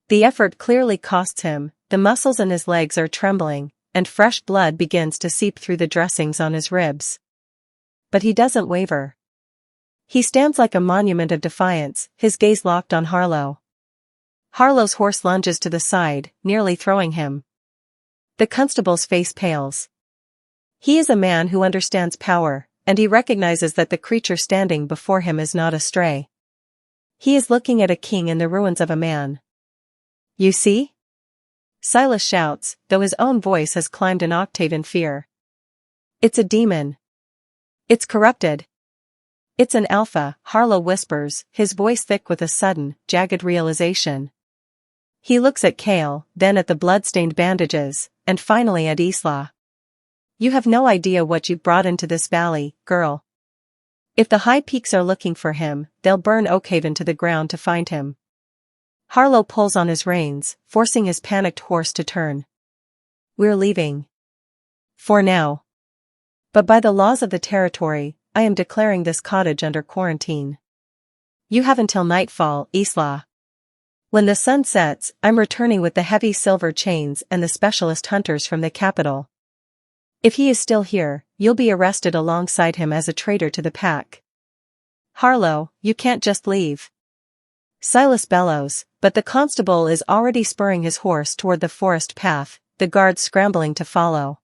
The effort clearly costs him, the muscles in his legs are trembling, and fresh blood begins to seep through the dressings on his ribs. But he doesn't waver. He stands like a monument of defiance, his gaze locked on Harlow. Harlow's horse lunges to the side, nearly throwing him. The constable's face pales. He is a man who understands power, and he recognizes that the creature standing before him is not a stray. He is looking at a king in the ruins of a man. You see? Silas shouts, though his own voice has climbed an octave in fear. It's a demon. It's corrupted. It's an alpha, Harlow whispers, his voice thick with a sudden, jagged realization. He looks at Cale, then at the blood-stained bandages, and finally at Isla. You have no idea what you've brought into this valley, girl. If the high peaks are looking for him, they'll burn Oakhaven to the ground to find him. Harlow pulls on his reins, forcing his panicked horse to turn. We're leaving. For now. But by the laws of the territory, I am declaring this cottage under quarantine. You have until nightfall, Isla. When the sun sets, I'm returning with the heavy silver chains and the specialist hunters from the capital. If he is still here, you'll be arrested alongside him as a traitor to the pack. Harlow, you can't just leave. Silas bellows, but the constable is already spurring his horse toward the forest path, the guards scrambling to follow.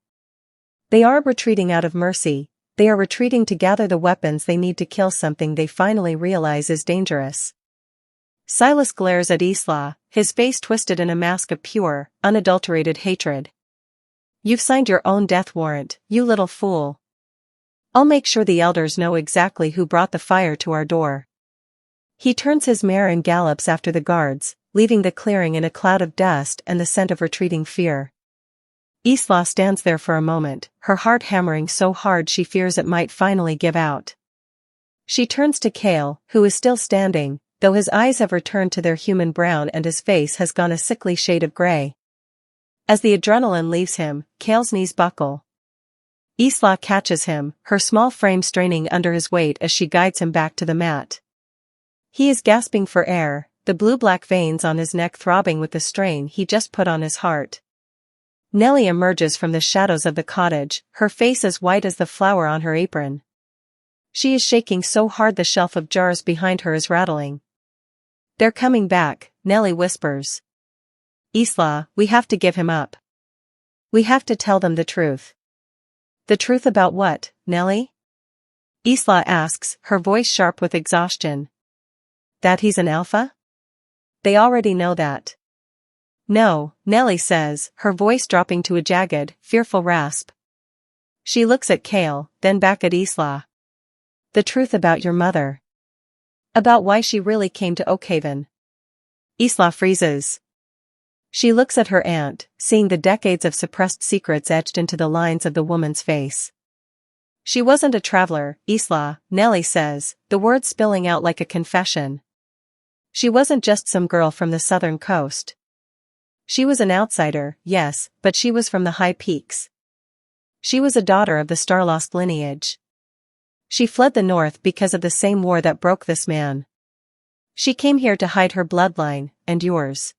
They aren't retreating out of mercy, they are retreating to gather the weapons they need to kill something they finally realize is dangerous. Silas glares at Isla, his face twisted in a mask of pure, unadulterated hatred. You've signed your own death warrant, you little fool. I'll make sure the elders know exactly who brought the fire to our door. He turns his mare and gallops after the guards, leaving the clearing in a cloud of dust and the scent of retreating fear. Isla stands there for a moment, her heart hammering so hard she fears it might finally give out. She turns to Cale, who is still standing, though his eyes have returned to their human brown and his face has gone a sickly shade of gray. As the adrenaline leaves him, Cale's knees buckle. Isla catches him, her small frame straining under his weight as she guides him back to the mat. He is gasping for air, the blue-black veins on his neck throbbing with the strain he just put on his heart. Nellie emerges from the shadows of the cottage, her face as white as the flower on her apron. She is shaking so hard the shelf of jars behind her is rattling. They're coming back, Nellie whispers. Isla, we have to give him up. We have to tell them the truth. The truth about what, Nellie? Isla asks, her voice sharp with exhaustion. That he's an alpha? They already know that. No, Nellie says, her voice dropping to a jagged, fearful rasp. She looks at Cale, then back at Isla. The truth about your mother. About why she really came to Oakhaven. Isla freezes. She looks at her aunt, seeing the decades of suppressed secrets etched into the lines of the woman's face. She wasn't a traveler, Isla, Nellie says, the words spilling out like a confession. She wasn't just some girl from the southern coast. She was an outsider, yes, but she was from the high peaks. She was a daughter of the star-lost lineage. She fled the north because of the same war that broke this man. She came here to hide her bloodline, and yours.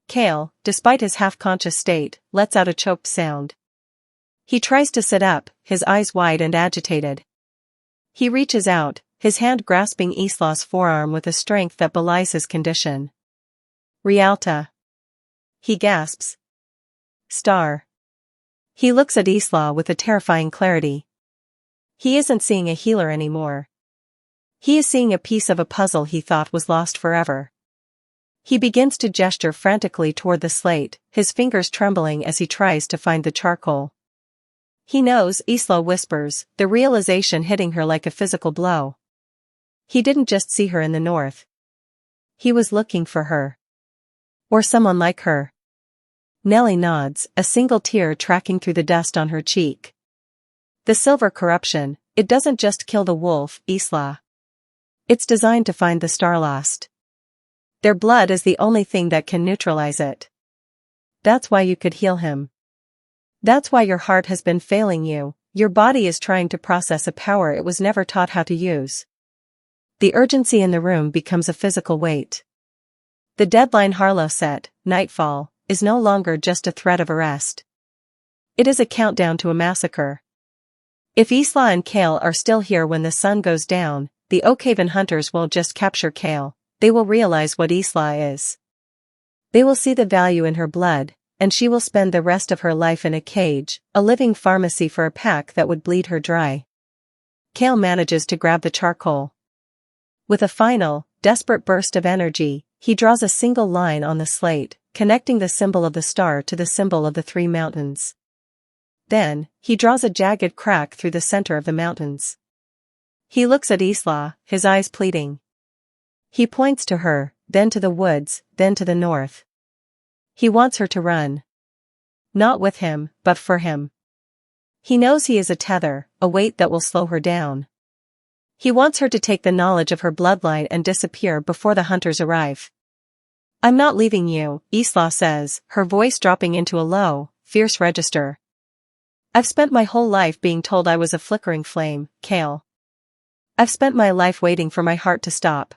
Kale, despite his half-conscious state, lets out a choked sound. He tries to sit up, his eyes wide and agitated. He reaches out, his hand grasping Isla's forearm with a strength that belies his condition. Rialta. He gasps. Star. He looks at Isla with a terrifying clarity. He isn't seeing a healer anymore. He is seeing a piece of a puzzle he thought was lost forever. He begins to gesture frantically toward the slate, his fingers trembling as he tries to find the charcoal. He knows, Isla whispers, the realization hitting her like a physical blow. He didn't just see her in the north. He was looking for her. Or someone like her. Nellie nods, a single tear tracking through the dust on her cheek. The silver corruption, it doesn't just kill the wolf, Isla. It's designed to find the star lost. Their blood is the only thing that can neutralize it. That's why you could heal him. That's why your heart has been failing you, your body is trying to process a power it was never taught how to use. The urgency in the room becomes a physical weight. The deadline Harlow set, nightfall, is no longer just a threat of arrest. It is a countdown to a massacre. If Isla and Kale are still here when the sun goes down, the Oakhaven hunters will just capture Kale. They will realize what Isla is. They will see the value in her blood, and she will spend the rest of her life in a cage, a living pharmacy for a pack that would bleed her dry. Kale manages to grab the charcoal. With a final, desperate burst of energy, he draws a single line on the slate, connecting the symbol of the star to the symbol of the three mountains. Then, he draws a jagged crack through the center of the mountains. He looks at Isla, his eyes pleading. He points to her, then to the woods, then to the north. He wants her to run. Not with him, but for him. He knows he is a tether, a weight that will slow her down. He wants her to take the knowledge of her bloodline and disappear before the hunters arrive. I'm not leaving you, Isla says, her voice dropping into a low, fierce register. I've spent my whole life being told I was a flickering flame, Kale. I've spent my life waiting for my heart to stop.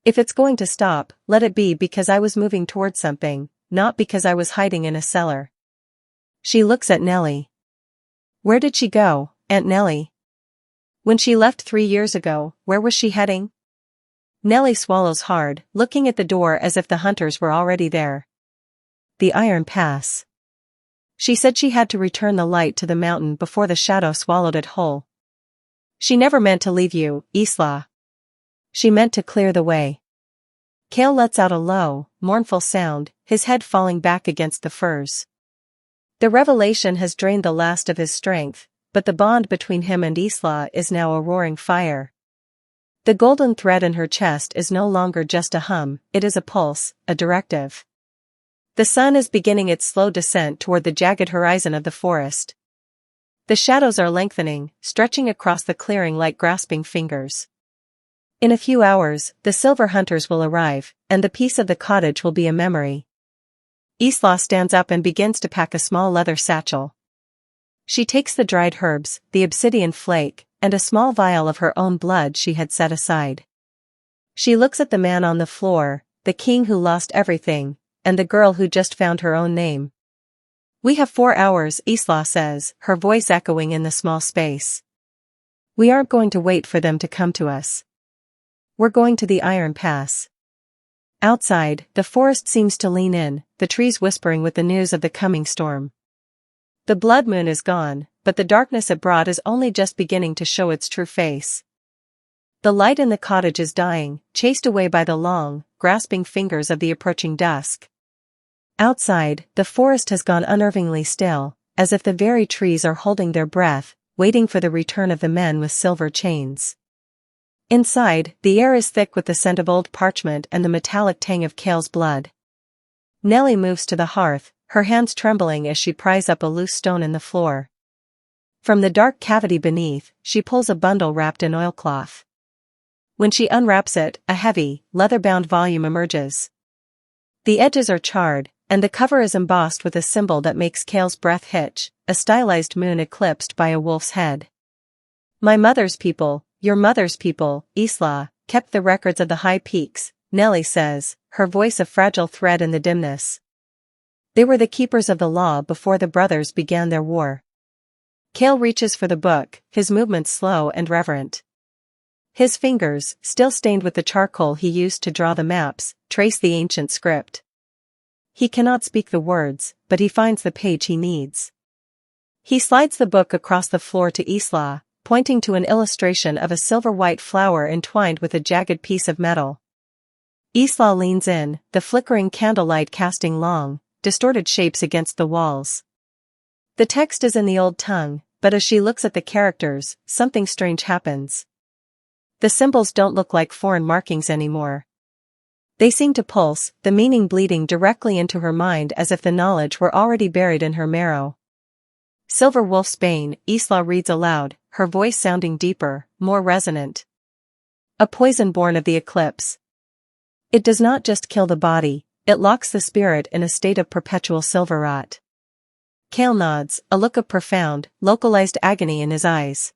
If it's going to stop, let it be because I was moving towards something, not because I was hiding in a cellar. She looks at Nellie. Where did she go, Aunt Nellie? When she left 3 years ago, where was she heading? Nellie swallows hard, looking at the door as if the hunters were already there. The Iron Pass. She said she had to return the light to the mountain before the shadow swallowed it whole. She never meant to leave you, Isla. She meant to clear the way. Kale lets out a low, mournful sound, his head falling back against the furs. The revelation has drained the last of his strength, but the bond between him and Isla is now a roaring fire. The golden thread in her chest is no longer just a hum, it is a pulse, a directive. The sun is beginning its slow descent toward the jagged horizon of the forest. The shadows are lengthening, stretching across the clearing like grasping fingers. In a few hours, the silver hunters will arrive, and the piece of the cottage will be a memory. Isla stands up and begins to pack a small leather satchel. She takes the dried herbs, the obsidian flake, and a small vial of her own blood she had set aside. She looks at the man on the floor, the king who lost everything, and the girl who just found her own name. We have 4 hours, Isla says, her voice echoing in the small space. We aren't going to wait for them to come to us. We're going to the Iron Pass. Outside, the forest seems to lean in, the trees whispering with the news of the coming storm. The blood moon is gone, but the darkness it brought is only just beginning to show its true face. The light in the cottage is dying, chased away by the long, grasping fingers of the approaching dusk. Outside, the forest has gone unnervingly still, as if the very trees are holding their breath, waiting for the return of the men with silver chains. Inside, the air is thick with the scent of old parchment and the metallic tang of Kale's blood. Nellie moves to the hearth, her hands trembling as she pries up a loose stone in the floor. From the dark cavity beneath, she pulls a bundle wrapped in oilcloth. When she unwraps it, a heavy, leather-bound volume emerges. The edges are charred, and the cover is embossed with a symbol that makes Kale's breath hitch, a stylized moon eclipsed by a wolf's head. My mother's people, your mother's people, Isla, kept the records of the high peaks, Nellie says, her voice a fragile thread in the dimness. They were the keepers of the law before the brothers began their war. Cale reaches for the book, his movements slow and reverent. His fingers, still stained with the charcoal he used to draw the maps, trace the ancient script. He cannot speak the words, but he finds the page he needs. He slides the book across the floor to Isla, pointing to an illustration of a silver-white flower entwined with a jagged piece of metal. Isla leans in, the flickering candlelight casting long, distorted shapes against the walls. The text is in the old tongue, but as she looks at the characters, something strange happens. The symbols don't look like foreign markings anymore. They seem to pulse, the meaning bleeding directly into her mind as if the knowledge were already buried in her marrow. Silver Wolf's Bane, Isla reads aloud, her voice sounding deeper, more resonant. A poison born of the eclipse. It does not just kill the body, it locks the spirit in a state of perpetual silver rot. Cale nods, a look of profound, localized agony in his eyes.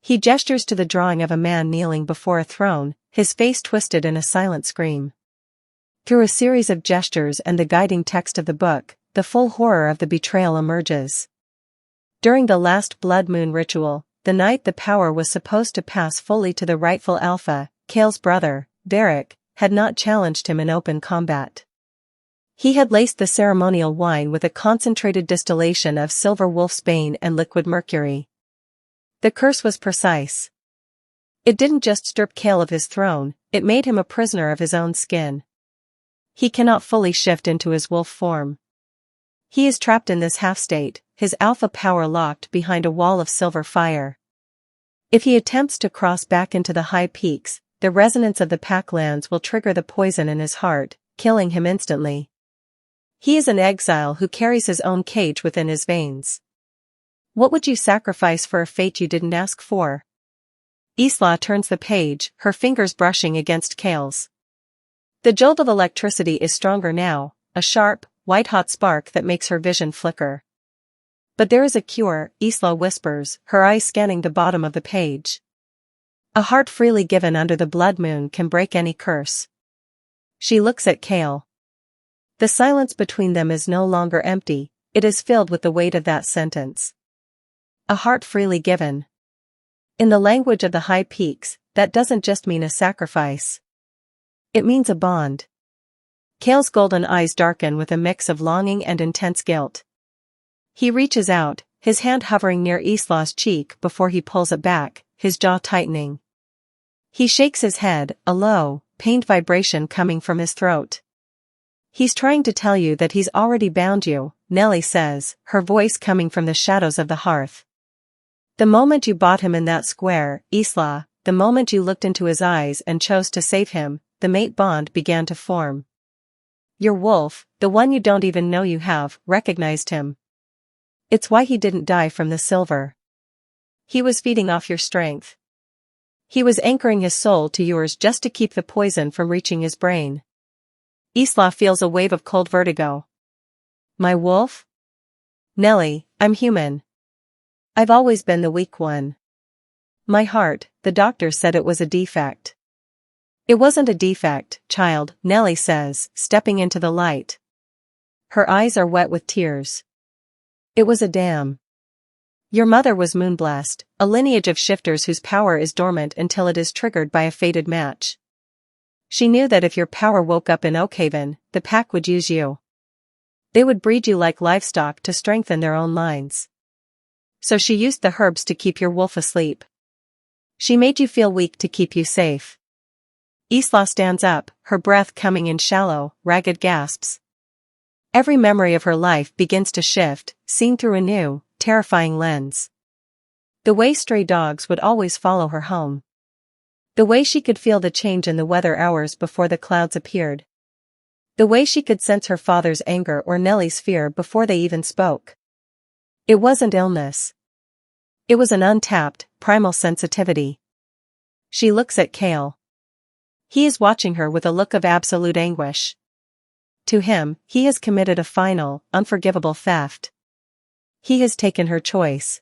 He gestures to the drawing of a man kneeling before a throne, his face twisted in a silent scream. Through a series of gestures and the guiding text of the book, the full horror of the betrayal emerges. During the last blood moon ritual, the night the power was supposed to pass fully to the rightful Alpha, Cale's brother, Varric, had not challenged him in open combat. He had laced the ceremonial wine with a concentrated distillation of silver wolf's bane and liquid mercury. The curse was precise. It didn't just strip Cale of his throne, it made him a prisoner of his own skin. He cannot fully shift into his wolf form. He is trapped in this half-state, his alpha power locked behind a wall of silver fire. If he attempts to cross back into the high peaks, the resonance of the packlands will trigger the poison in his heart, killing him instantly. He is an exile who carries his own cage within his veins. What would you sacrifice for a fate you didn't ask for? Isla turns the page, her fingers brushing against Cale's. The jolt of electricity is stronger now, a sharp, white-hot spark that makes her vision flicker. But there is a cure, Isla whispers, her eyes scanning the bottom of the page. A heart freely given under the blood moon can break any curse. She looks at Cale. The silence between them is no longer empty, it is filled with the weight of that sentence. A heart freely given. In the language of the high peaks, that doesn't just mean a sacrifice. It means a bond. Cale's golden eyes darken with a mix of longing and intense guilt. He reaches out, his hand hovering near Isla's cheek before he pulls it back, his jaw tightening. He shakes his head, a low, pained vibration coming from his throat. He's trying to tell you that he's already bound you, Nellie says, her voice coming from the shadows of the hearth. The moment you bought him in that square, Isla, the moment you looked into his eyes and chose to save him, the mate bond began to form. Your wolf, the one you don't even know you have, recognized him. It's why he didn't die from the silver. He was feeding off your strength. He was anchoring his soul to yours just to keep the poison from reaching his brain. Isla feels a wave of cold vertigo. My wolf? Nellie, I'm human. I've always been the weak one. My heart, the doctor said it was a defect. It wasn't a defect, child, Nellie says, stepping into the light. Her eyes are wet with tears. It was a dam. Your mother was moonblessed, a lineage of shifters whose power is dormant until it is triggered by a fated match. She knew that if your power woke up in Oakhaven, the pack would use you. They would breed you like livestock to strengthen their own lines. So she used the herbs to keep your wolf asleep. She made you feel weak to keep you safe. Isla stands up, her breath coming in shallow, ragged gasps. Every memory of her life begins to shift, seen through a new, terrifying lens. The way stray dogs would always follow her home. The way she could feel the change in the weather hours before the clouds appeared. The way she could sense her father's anger or Nellie's fear before they even spoke. It wasn't illness. It was an untapped, primal sensitivity. She looks at Cale. He is watching her with a look of absolute anguish. To him, he has committed a final, unforgivable theft. He has taken her choice.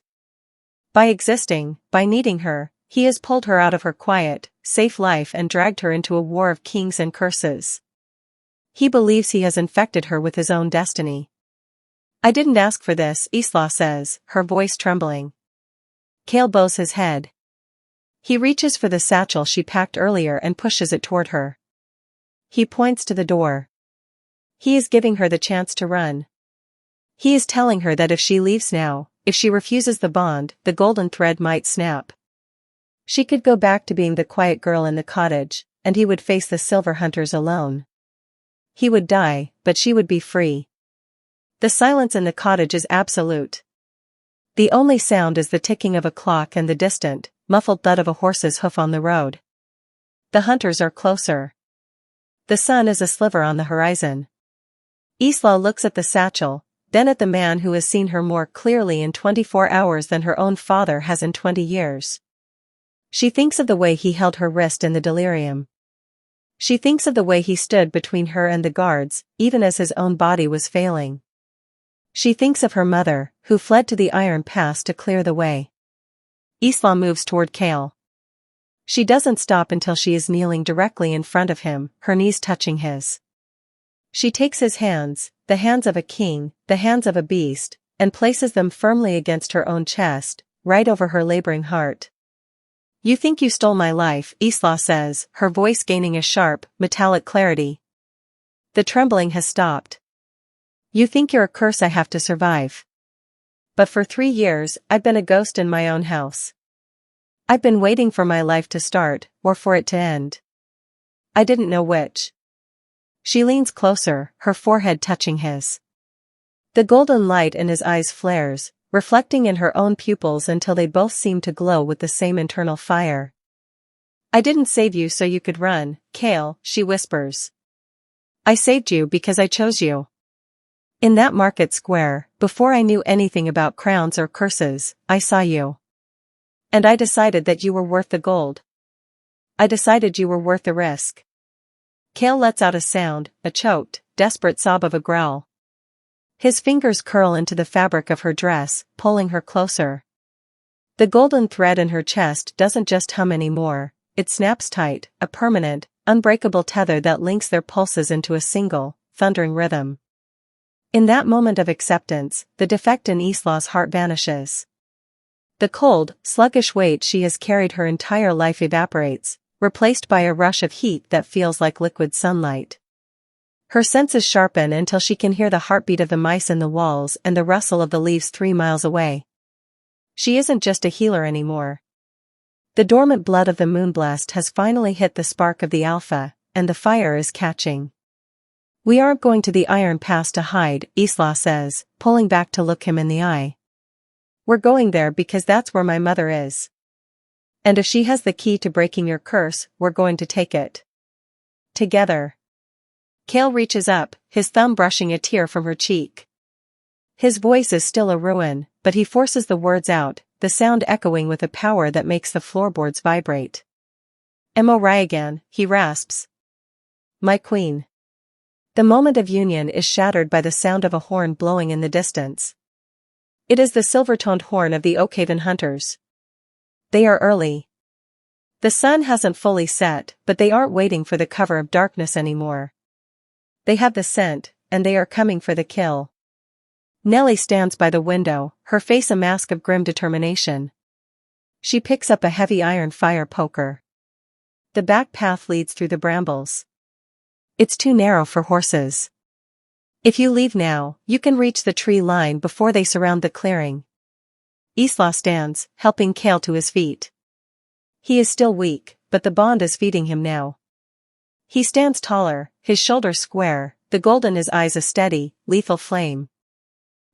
By existing, by needing her, he has pulled her out of her quiet, safe life and dragged her into a war of kings and curses. He believes he has infected her with his own destiny. I didn't ask for this, Isla says, her voice trembling. Kale bows his head. He reaches for the satchel she packed earlier and pushes it toward her. He points to the door. He is giving her the chance to run. He is telling her that if she leaves now, if she refuses the bond, the golden thread might snap. She could go back to being the quiet girl in the cottage, and he would face the silver hunters alone. He would die, but she would be free. The silence in the cottage is absolute. The only sound is the ticking of a clock and the distant, muffled thud of a horse's hoof on the road. The hunters are closer. The sun is a sliver on the horizon. Isla looks at the satchel, then at the man who has seen her more clearly in 24 hours than her own father has in 20 years. She thinks of the way he held her wrist in the delirium. She thinks of the way he stood between her and the guards, even as his own body was failing. She thinks of her mother, who fled to the iron pass to clear the way. Isla moves toward Kale. She doesn't stop until she is kneeling directly in front of him, her knees touching his. She takes his hands, the hands of a king, the hands of a beast, and places them firmly against her own chest, right over her laboring heart. You think you stole my life, Isla says, her voice gaining a sharp, metallic clarity. The trembling has stopped. You think you're a curse I have to survive. But for 3 years, I've been a ghost in my own house. I've been waiting for my life to start, or for it to end. I didn't know which. She leans closer, her forehead touching his. The golden light in his eyes flares, reflecting in her own pupils until they both seem to glow with the same internal fire. I didn't save you so you could run, Kale, she whispers. I saved you because I chose you. In that market square, before I knew anything about crowns or curses, I saw you. And I decided that you were worth the gold. I decided you were worth the risk. Kale lets out a sound, a choked, desperate sob of a growl. His fingers curl into the fabric of her dress, pulling her closer. The golden thread in her chest doesn't just hum anymore, it snaps tight, a permanent, unbreakable tether that links their pulses into a single, thundering rhythm. In that moment of acceptance, the defect in Isla's heart vanishes. The cold, sluggish weight she has carried her entire life evaporates, replaced by a rush of heat that feels like liquid sunlight. Her senses sharpen until she can hear the heartbeat of the mice in the walls and the rustle of the leaves 3 miles away. She isn't just a healer anymore. The dormant blood of the moonblast has finally hit the spark of the alpha, and the fire is catching. We aren't going to the iron pass to hide, Isla says, pulling back to look him in the eye. We're going there because that's where my mother is. And if she has the key to breaking your curse, we're going to take it. Together. Kale reaches up, his thumb brushing a tear from her cheek. His voice is still a ruin, but he forces the words out, the sound echoing with a power that makes the floorboards vibrate. Emo Ryagan, he rasps. My queen. The moment of union is shattered by the sound of a horn blowing in the distance. It is the silver-toned horn of the Oakhaven hunters. They are early. The sun hasn't fully set, but they aren't waiting for the cover of darkness anymore. They have the scent, and they are coming for the kill. Nellie stands by the window, her face a mask of grim determination. She picks up a heavy iron fire poker. The back path leads through the brambles. It's too narrow for horses. If you leave now, you can reach the tree line before they surround the clearing. Isla stands, helping Kale to his feet. He is still weak, but the bond is feeding him now. He stands taller, his shoulders square, the gold in his eyes a steady, lethal flame.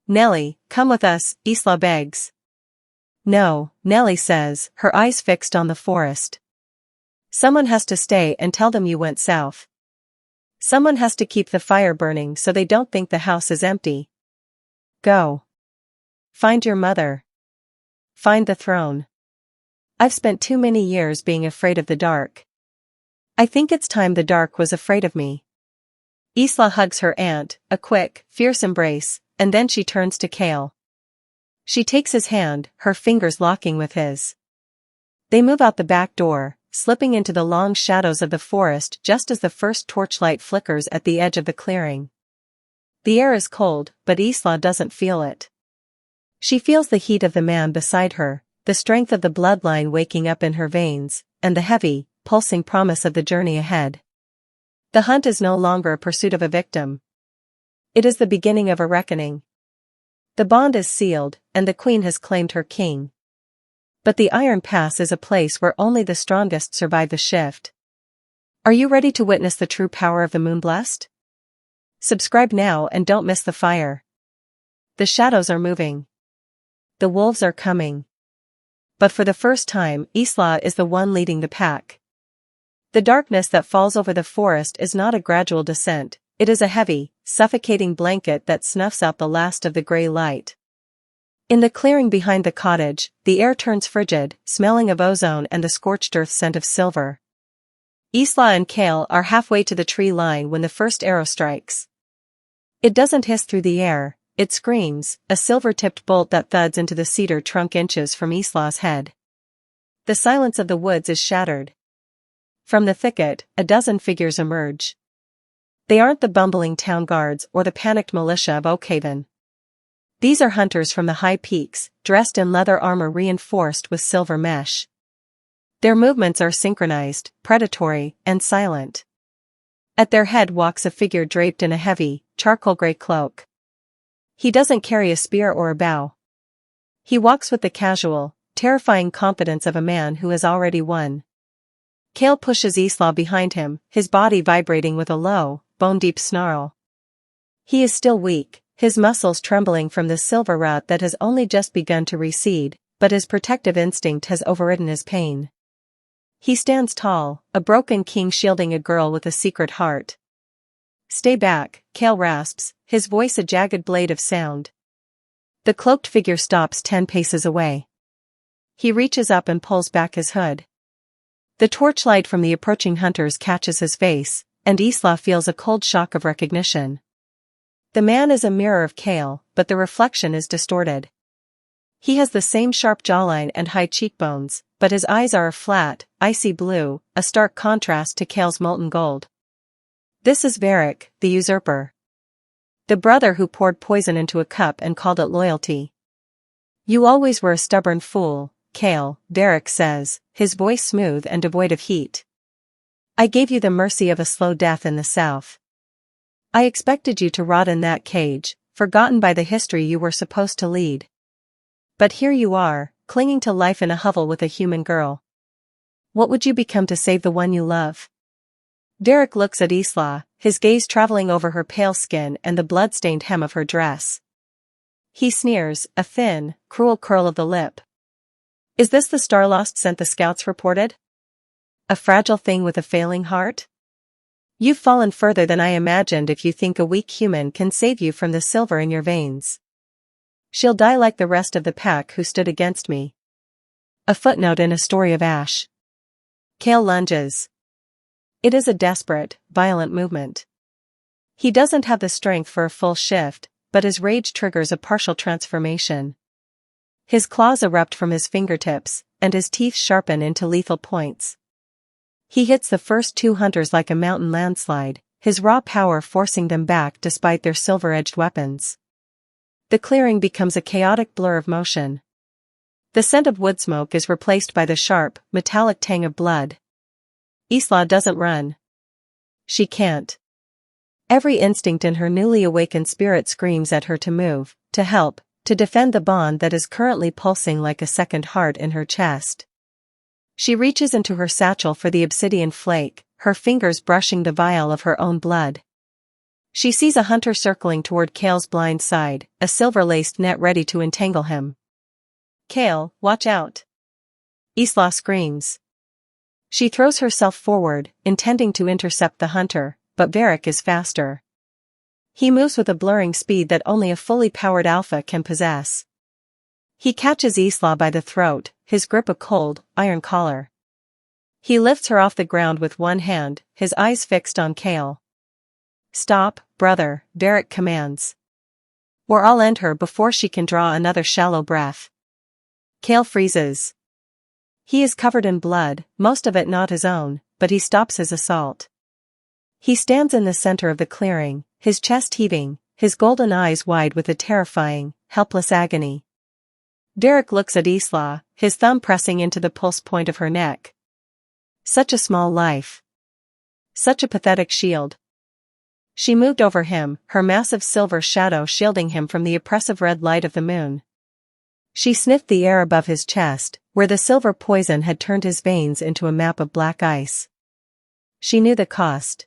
Nellie, come with us, Isla begs. No, Nellie says, her eyes fixed on the forest. Someone has to stay and tell them you went south. Someone has to keep the fire burning so they don't think the house is empty. Go. Find your mother. Find the throne. I've spent too many years being afraid of the dark. I think it's time the dark was afraid of me. Isla hugs her aunt, a quick, fierce embrace, and then she turns to Kale. She takes his hand, her fingers locking with his. They move out the back door, slipping into the long shadows of the forest just as the first torchlight flickers at the edge of the clearing. The air is cold, but Isla doesn't feel it. She feels the heat of the man beside her, the strength of the bloodline waking up in her veins, and the heavy, pulsing promise of the journey ahead. The hunt is no longer a pursuit of a victim. It is the beginning of a reckoning. The bond is sealed, and the queen has claimed her king. But the Iron Pass is a place where only the strongest survive the shift. Are you ready to witness the true power of the Moonblessed? Subscribe now and don't miss the fire. The shadows are moving. The wolves are coming. But for the first time, Isla is the one leading the pack. The darkness that falls over the forest is not a gradual descent, it is a heavy, suffocating blanket that snuffs out the last of the gray light. In the clearing behind the cottage, the air turns frigid, smelling of ozone and the scorched earth scent of silver. Isla and Kale are halfway to the tree line when the first arrow strikes. It doesn't hiss through the air, it screams, a silver-tipped bolt that thuds into the cedar trunk inches from Isla's head. The silence of the woods is shattered. From the thicket, a dozen figures emerge. They aren't the bumbling town guards or the panicked militia of Oakhaven. These are hunters from the high peaks, dressed in leather armor reinforced with silver mesh. Their movements are synchronized, predatory, and silent. At their head walks a figure draped in a heavy, charcoal-gray cloak. He doesn't carry a spear or a bow. He walks with the casual, terrifying confidence of a man who has already won. Kale pushes Isla behind him, his body vibrating with a low, bone-deep snarl. He is still weak, his muscles trembling from the silver rot that has only just begun to recede, but his protective instinct has overridden his pain. He stands tall, a broken king shielding a girl with a secret heart. "Stay back," Kale rasps, his voice a jagged blade of sound. The cloaked figure stops 10 paces away. He reaches up and pulls back his hood. The torchlight from the approaching hunters catches his face, and Isla feels a cold shock of recognition. The man is a mirror of Kale, but the reflection is distorted. He has the same sharp jawline and high cheekbones, but his eyes are a flat, icy blue, a stark contrast to Kale's molten gold. This is Varric, the usurper. The brother who poured poison into a cup and called it loyalty. "You always were a stubborn fool, Kale," Varric says, his voice smooth and devoid of heat. "I gave you the mercy of a slow death in the south. I expected you to rot in that cage, forgotten by the history you were supposed to lead. But here you are, clinging to life in a hovel with a human girl. What would you become to save the one you love?" Varric looks at Isla, his gaze traveling over her pale skin and the blood-stained hem of her dress. He sneers, a thin, cruel curl of the lip. "Is this the Starlost scent the scouts reported? A fragile thing with a failing heart? You've fallen further than I imagined if you think a weak human can save you from the silver in your veins. She'll die like the rest of the pack who stood against me." A footnote in a story of Ash. Kale lunges. It is a desperate, violent movement. He doesn't have the strength for a full shift, but his rage triggers a partial transformation. His claws erupt from his fingertips, and his teeth sharpen into lethal points. He hits the first 2 hunters like a mountain landslide, his raw power forcing them back despite their silver-edged weapons. The clearing becomes a chaotic blur of motion. The scent of wood smoke is replaced by the sharp, metallic tang of blood. Isla doesn't run. She can't. Every instinct in her newly awakened spirit screams at her to move, to help, to defend the bond that is currently pulsing like a second heart in her chest. She reaches into her satchel for the obsidian flake, her fingers brushing the vial of her own blood. She sees a hunter circling toward Kale's blind side, a silver-laced net ready to entangle him. "Kale, watch out!" Isla screams. She throws herself forward, intending to intercept the hunter, but Varric is faster. He moves with a blurring speed that only a fully powered alpha can possess. He catches Isla by the throat, his grip a cold, iron collar. He lifts her off the ground with one hand, his eyes fixed on Kale. "Stop, brother," Varric commands. "Or I'll end her before she can draw another shallow breath." Kale freezes. He is covered in blood, most of it not his own, but he stops his assault. He stands in the center of the clearing, his chest heaving, his golden eyes wide with a terrifying, helpless agony. Derek looks at Isla, his thumb pressing into the pulse point of her neck. Such a small life. Such a pathetic shield. She moved over him, her massive silver shadow shielding him from the oppressive red light of the moon. She sniffed the air above his chest, where the silver poison had turned his veins into a map of black ice. She knew the cost.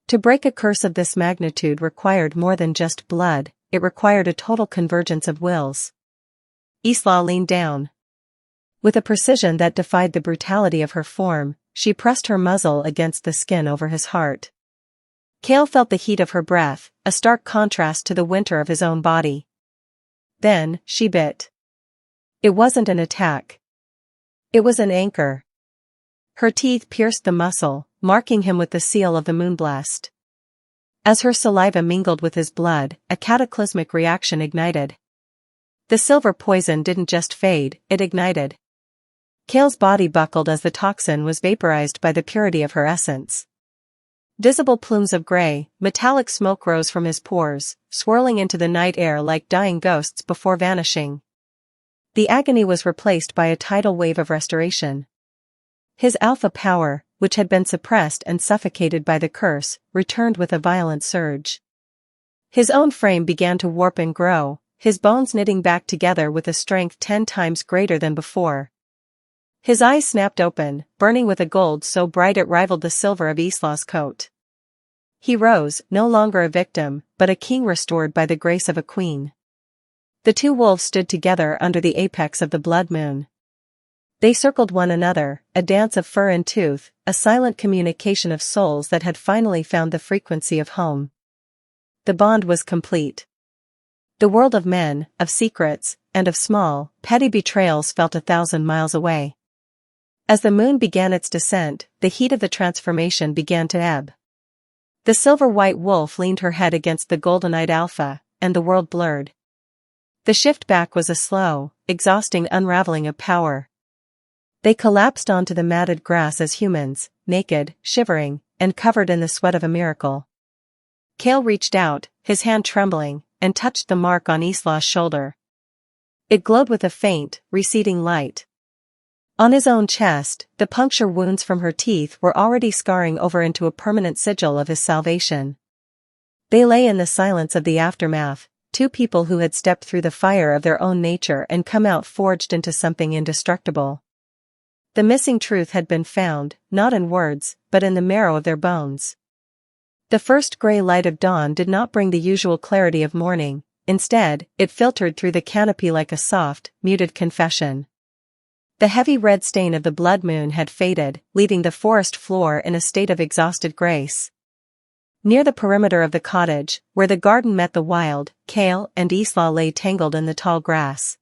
To break a curse of this magnitude required more than just blood, it required a total convergence of wills. Isla leaned down. With a precision that defied the brutality of her form, she pressed her muzzle against the skin over his heart. Cale felt the heat of her breath, a stark contrast to the winter of his own body. Then, she bit. It wasn't an attack. It was an anchor. Her teeth pierced the muscle, marking him with the seal of the moonblast. As her saliva mingled with his blood, a cataclysmic reaction ignited. The silver poison didn't just fade, it ignited. Cale's body buckled as the toxin was vaporized by the purity of her essence. Visible plumes of gray, metallic smoke rose from his pores, swirling into the night air like dying ghosts before vanishing. The agony was replaced by a tidal wave of restoration. His alpha power, which had been suppressed and suffocated by the curse, returned with a violent surge. His own frame began to warp and grow, his bones knitting back together with a strength 10 times greater than before. His eyes snapped open, burning with a gold so bright it rivaled the silver of Isla's coat. He rose, no longer a victim, but a king restored by the grace of a queen. The two wolves stood together under the apex of the blood moon. They circled one another, a dance of fur and tooth, a silent communication of souls that had finally found the frequency of home. The bond was complete. The world of men, of secrets, and of small, petty betrayals felt 1,000 miles away. As the moon began its descent, the heat of the transformation began to ebb. The silver-white wolf leaned her head against the golden-eyed alpha, and the world blurred. The shift back was a slow, exhausting unraveling of power. They collapsed onto the matted grass as humans, naked, shivering, and covered in the sweat of a miracle. Cale reached out, his hand trembling, and touched the mark on Isla's shoulder. It glowed with a faint, receding light. On his own chest, the puncture wounds from her teeth were already scarring over into a permanent sigil of his salvation. They lay in the silence of the aftermath, two people who had stepped through the fire of their own nature and come out forged into something indestructible. The missing truth had been found, not in words, but in the marrow of their bones. The first gray light of dawn did not bring the usual clarity of morning, instead, it filtered through the canopy like a soft, muted confession. The heavy red stain of the blood moon had faded, leaving the forest floor in a state of exhausted grace. Near the perimeter of the cottage, where the garden met the wild, Cale and Isla lay tangled in the tall grass.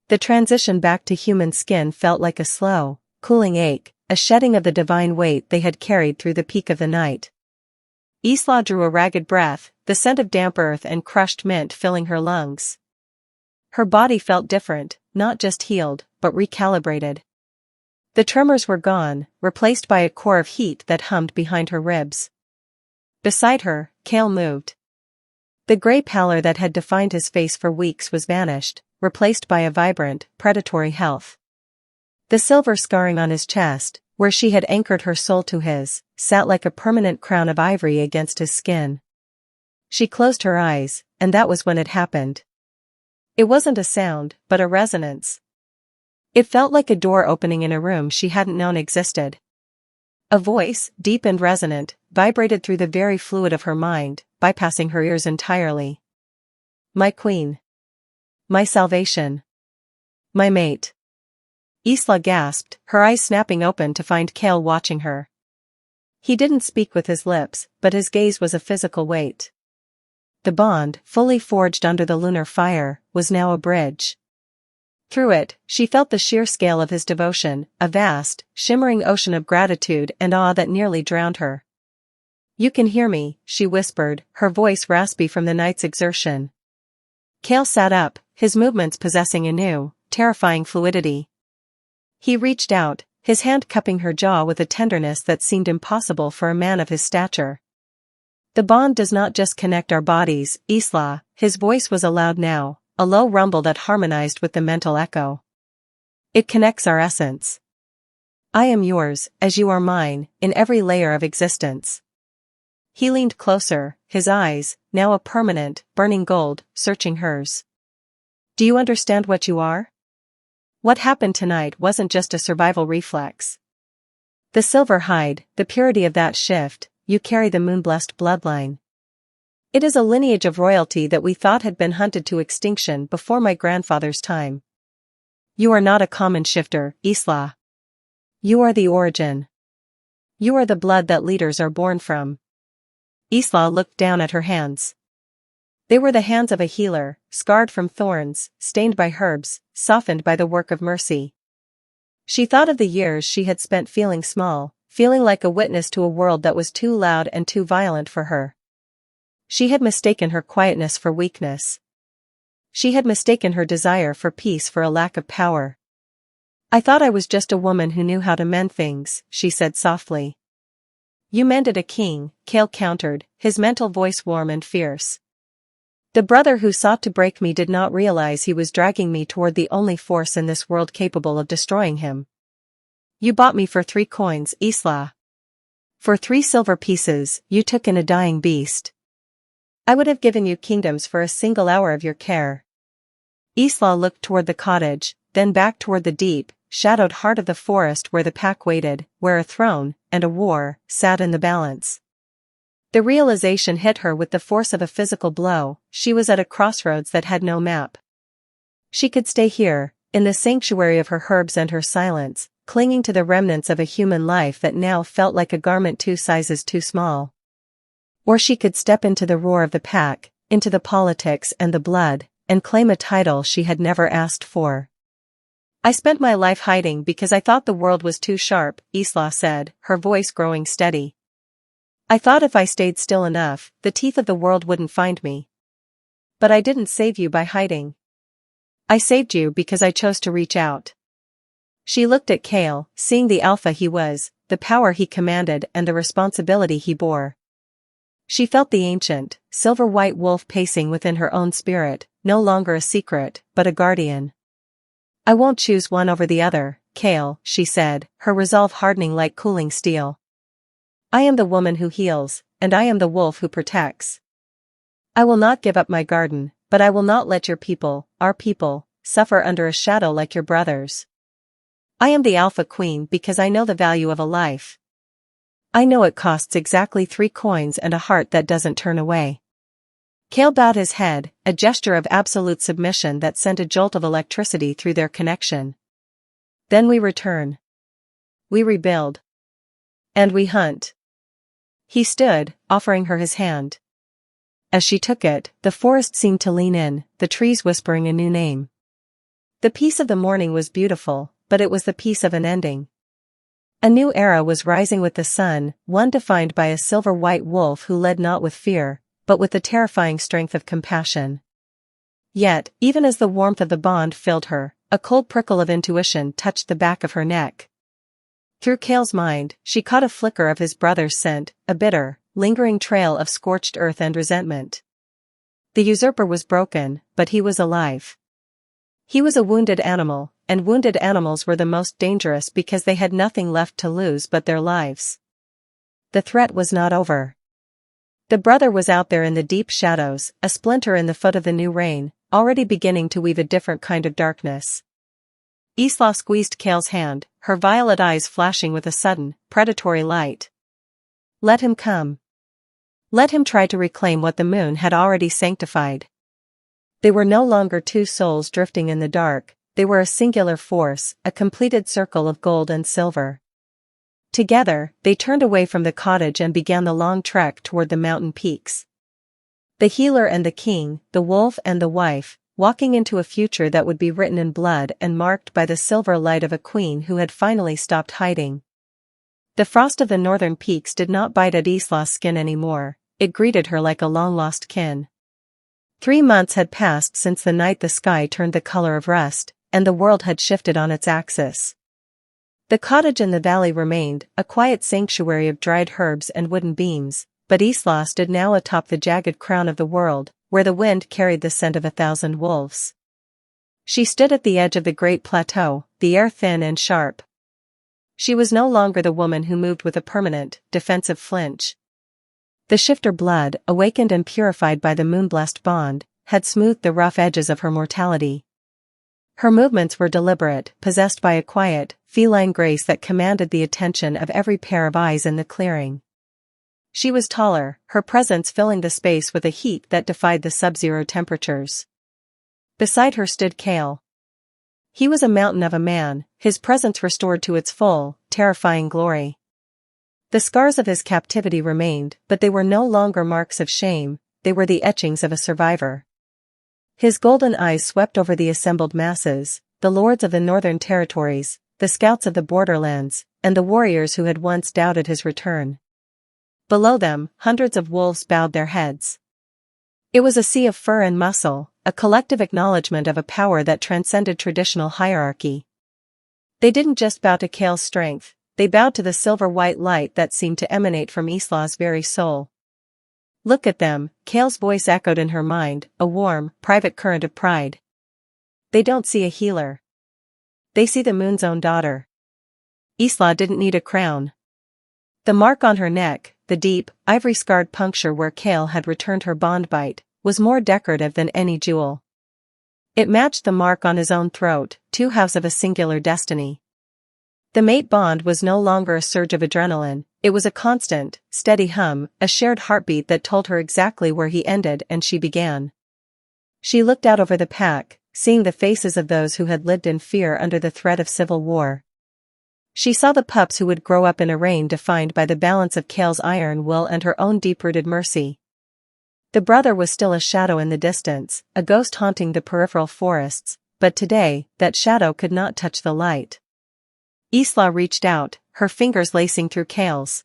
The transition back to human skin felt like a slow, cooling ache, a shedding of the divine weight they had carried through the peak of the night. Isla drew a ragged breath, the scent of damp earth and crushed mint filling her lungs. Her body felt different, not just healed, but recalibrated. The tremors were gone, replaced by a core of heat that hummed behind her ribs. Beside her, Cale moved. The gray pallor that had defined his face for weeks was vanished, replaced by a vibrant, predatory health. The silver scarring on his chest, where she had anchored her soul to his, sat like a permanent crown of ivory against his skin. She closed her eyes, and that was when it happened. It wasn't a sound, but a resonance. It felt like a door opening in a room she hadn't known existed. A voice, deep and resonant, vibrated through the very fluid of her mind, bypassing her ears entirely. My queen. My salvation. My mate. Isla gasped, her eyes snapping open to find Cale watching her. He didn't speak with his lips, but his gaze was a physical weight. The bond, fully forged under the lunar fire, was now a bridge. Through it, she felt the sheer scale of his devotion, a vast, shimmering ocean of gratitude and awe that nearly drowned her. You can hear me, she whispered, her voice raspy from the night's exertion. Cale sat up, his movements possessing a new, terrifying fluidity. He reached out, his hand cupping her jaw with a tenderness that seemed impossible for a man of his stature. The bond does not just connect our bodies, Isla, his voice was aloud now, a low rumble that harmonized with the mental echo. It connects our essence. I am yours, as you are mine, in every layer of existence. He leaned closer, his eyes, now a permanent, burning gold, searching hers. Do you understand what you are? What happened tonight wasn't just a survival reflex. The silver hide, the purity of that shift, you carry the moon-blessed bloodline. It is a lineage of royalty that we thought had been hunted to extinction before my grandfather's time. You are not a common shifter, Isla. You are the origin. You are the blood that leaders are born from. Isla looked down at her hands. They were the hands of a healer, scarred from thorns, stained by herbs, softened by the work of mercy. She thought of the years she had spent feeling small, feeling like a witness to a world that was too loud and too violent for her. She had mistaken her quietness for weakness. She had mistaken her desire for peace for a lack of power. I thought I was just a woman who knew how to mend things, she said softly. You mended a king, Kale countered, his mental voice warm and fierce. The brother who sought to break me did not realize he was dragging me toward the only force in this world capable of destroying him. You bought me for 3 coins, Isla. For 3 silver pieces, you took in a dying beast. I would have given you kingdoms for a single hour of your care. Isla looked toward the cottage, then back toward the deep, shadowed heart of the forest where the pack waited, where a throne, and a war, sat in the balance. The realization hit her with the force of a physical blow. She was at a crossroads that had no map. She could stay here, in the sanctuary of her herbs and her silence, clinging to the remnants of a human life that now felt like a garment 2 sizes too small. Or she could step into the roar of the pack, into the politics and the blood, and claim a title she had never asked for. I spent my life hiding because I thought the world was too sharp, Isla said, her voice growing steady. I thought if I stayed still enough, the teeth of the world wouldn't find me. But I didn't save you by hiding. I saved you because I chose to reach out. She looked at Kale, seeing the alpha he was, the power he commanded and the responsibility he bore. She felt the ancient, silver-white wolf pacing within her own spirit, no longer a secret, but a guardian. I won't choose one over the other, Kale, she said, her resolve hardening like cooling steel. I am the woman who heals, and I am the wolf who protects. I will not give up my garden, but I will not let your people, our people, suffer under a shadow like your brothers. I am the Alpha Queen because I know the value of a life. I know it costs exactly 3 coins and a heart that doesn't turn away. Kale bowed his head, a gesture of absolute submission that sent a jolt of electricity through their connection. Then we return. We rebuild. And we hunt. He stood, offering her his hand. As she took it, the forest seemed to lean in, the trees whispering a new name. The peace of the morning was beautiful, but it was the peace of an ending. A new era was rising with the sun, one defined by a silver-white wolf who led not with fear, but with the terrifying strength of compassion. Yet, even as the warmth of the bond filled her, a cold prickle of intuition touched the back of her neck. Through Kale's mind, she caught a flicker of his brother's scent, a bitter, lingering trail of scorched earth and resentment. The usurper was broken, but he was alive. He was a wounded animal, and wounded animals were the most dangerous because they had nothing left to lose but their lives. The threat was not over. The brother was out there in the deep shadows, a splinter in the foot of the new rain, already beginning to weave a different kind of darkness. Isla squeezed Kale's hand, her violet eyes flashing with a sudden, predatory light. Let him come. Let him try to reclaim what the moon had already sanctified. They were no longer 2 souls drifting in the dark, they were a singular force, a completed circle of gold and silver. Together, they turned away from the cottage and began the long trek toward the mountain peaks. The healer and the king, the wolf and the wife, walking into a future that would be written in blood and marked by the silver light of a queen who had finally stopped hiding. The frost of the northern peaks did not bite at Isla's skin anymore, it greeted her like a long-lost kin. 3 months had passed since the night the sky turned the color of rust, and the world had shifted on its axis. The cottage in the valley remained, a quiet sanctuary of dried herbs and wooden beams, but Isla stood now atop the jagged crown of the world, where the wind carried the scent of 1,000 wolves. She stood at the edge of the great plateau, the air thin and sharp. She was no longer the woman who moved with a permanent, defensive flinch. The shifter blood, awakened and purified by the moon-blessed bond, had smoothed the rough edges of her mortality. Her movements were deliberate, possessed by a quiet, feline grace that commanded the attention of every pair of eyes in the clearing. She was taller, her presence filling the space with a heat that defied the sub-zero temperatures. Beside her stood Kale. He was a mountain of a man, his presence restored to its full, terrifying glory. The scars of his captivity remained, but they were no longer marks of shame, they were the etchings of a survivor. His golden eyes swept over the assembled masses, the lords of the northern territories, the scouts of the borderlands, and the warriors who had once doubted his return. Below them, hundreds of wolves bowed their heads. It was a sea of fur and muscle, a collective acknowledgement of a power that transcended traditional hierarchy. They didn't just bow to Kale's strength, they bowed to the silver-white light that seemed to emanate from Isla's very soul. Look at them, Kale's voice echoed in her mind, a warm, private current of pride. They don't see a healer. They see the moon's own daughter. Isla didn't need a crown. The mark on her neck, the deep, ivory-scarred puncture where Kale had returned her bond bite, was more decorative than any jewel. It matched the mark on his own throat, two halves of a singular destiny. The mate bond was no longer a surge of adrenaline, it was a constant, steady hum, a shared heartbeat that told her exactly where he ended and she began. She looked out over the pack, seeing the faces of those who had lived in fear under the threat of civil war. She saw the pups who would grow up in a reign defined by the balance of Kale's iron will and her own deep-rooted mercy. The brother was still a shadow in the distance, a ghost haunting the peripheral forests, but today, that shadow could not touch the light. Isla reached out, her fingers lacing through Kale's.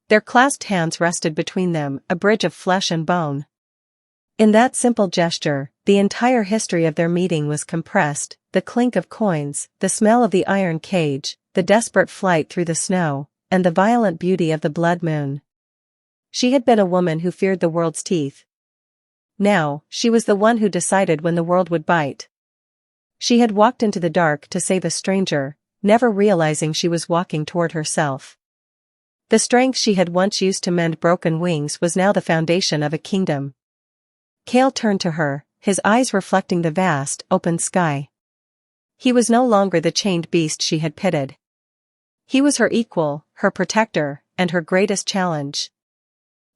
Their clasped hands rested between them, a bridge of flesh and bone. In that simple gesture, the entire history of their meeting was compressed, the clink of coins, the smell of the iron cage, the desperate flight through the snow, and the violent beauty of the blood moon. She had been a woman who feared the world's teeth. Now, she was the one who decided when the world would bite. She had walked into the dark to save a stranger, never realizing she was walking toward herself. The strength she had once used to mend broken wings was now the foundation of a kingdom. Kale turned to her, his eyes reflecting the vast, open sky. He was no longer the chained beast she had pitted. He was her equal, her protector, and her greatest challenge.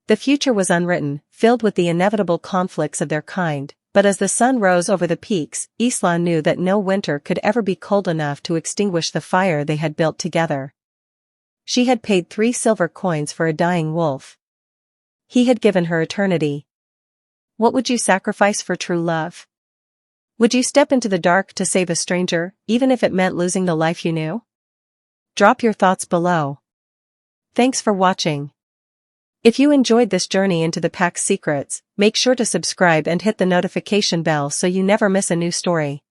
The future was unwritten, filled with the inevitable conflicts of their kind, but as the sun rose over the peaks, Isla knew that no winter could ever be cold enough to extinguish the fire they had built together. She had paid 3 silver coins for a dying wolf. He had given her eternity. What would you sacrifice for true love? Would you step into the dark to save a stranger, even if it meant losing the life you knew? Drop your thoughts below. Thanks for watching. If you enjoyed this journey into the pack's secrets, make sure to subscribe and hit the notification bell so you never miss a new story.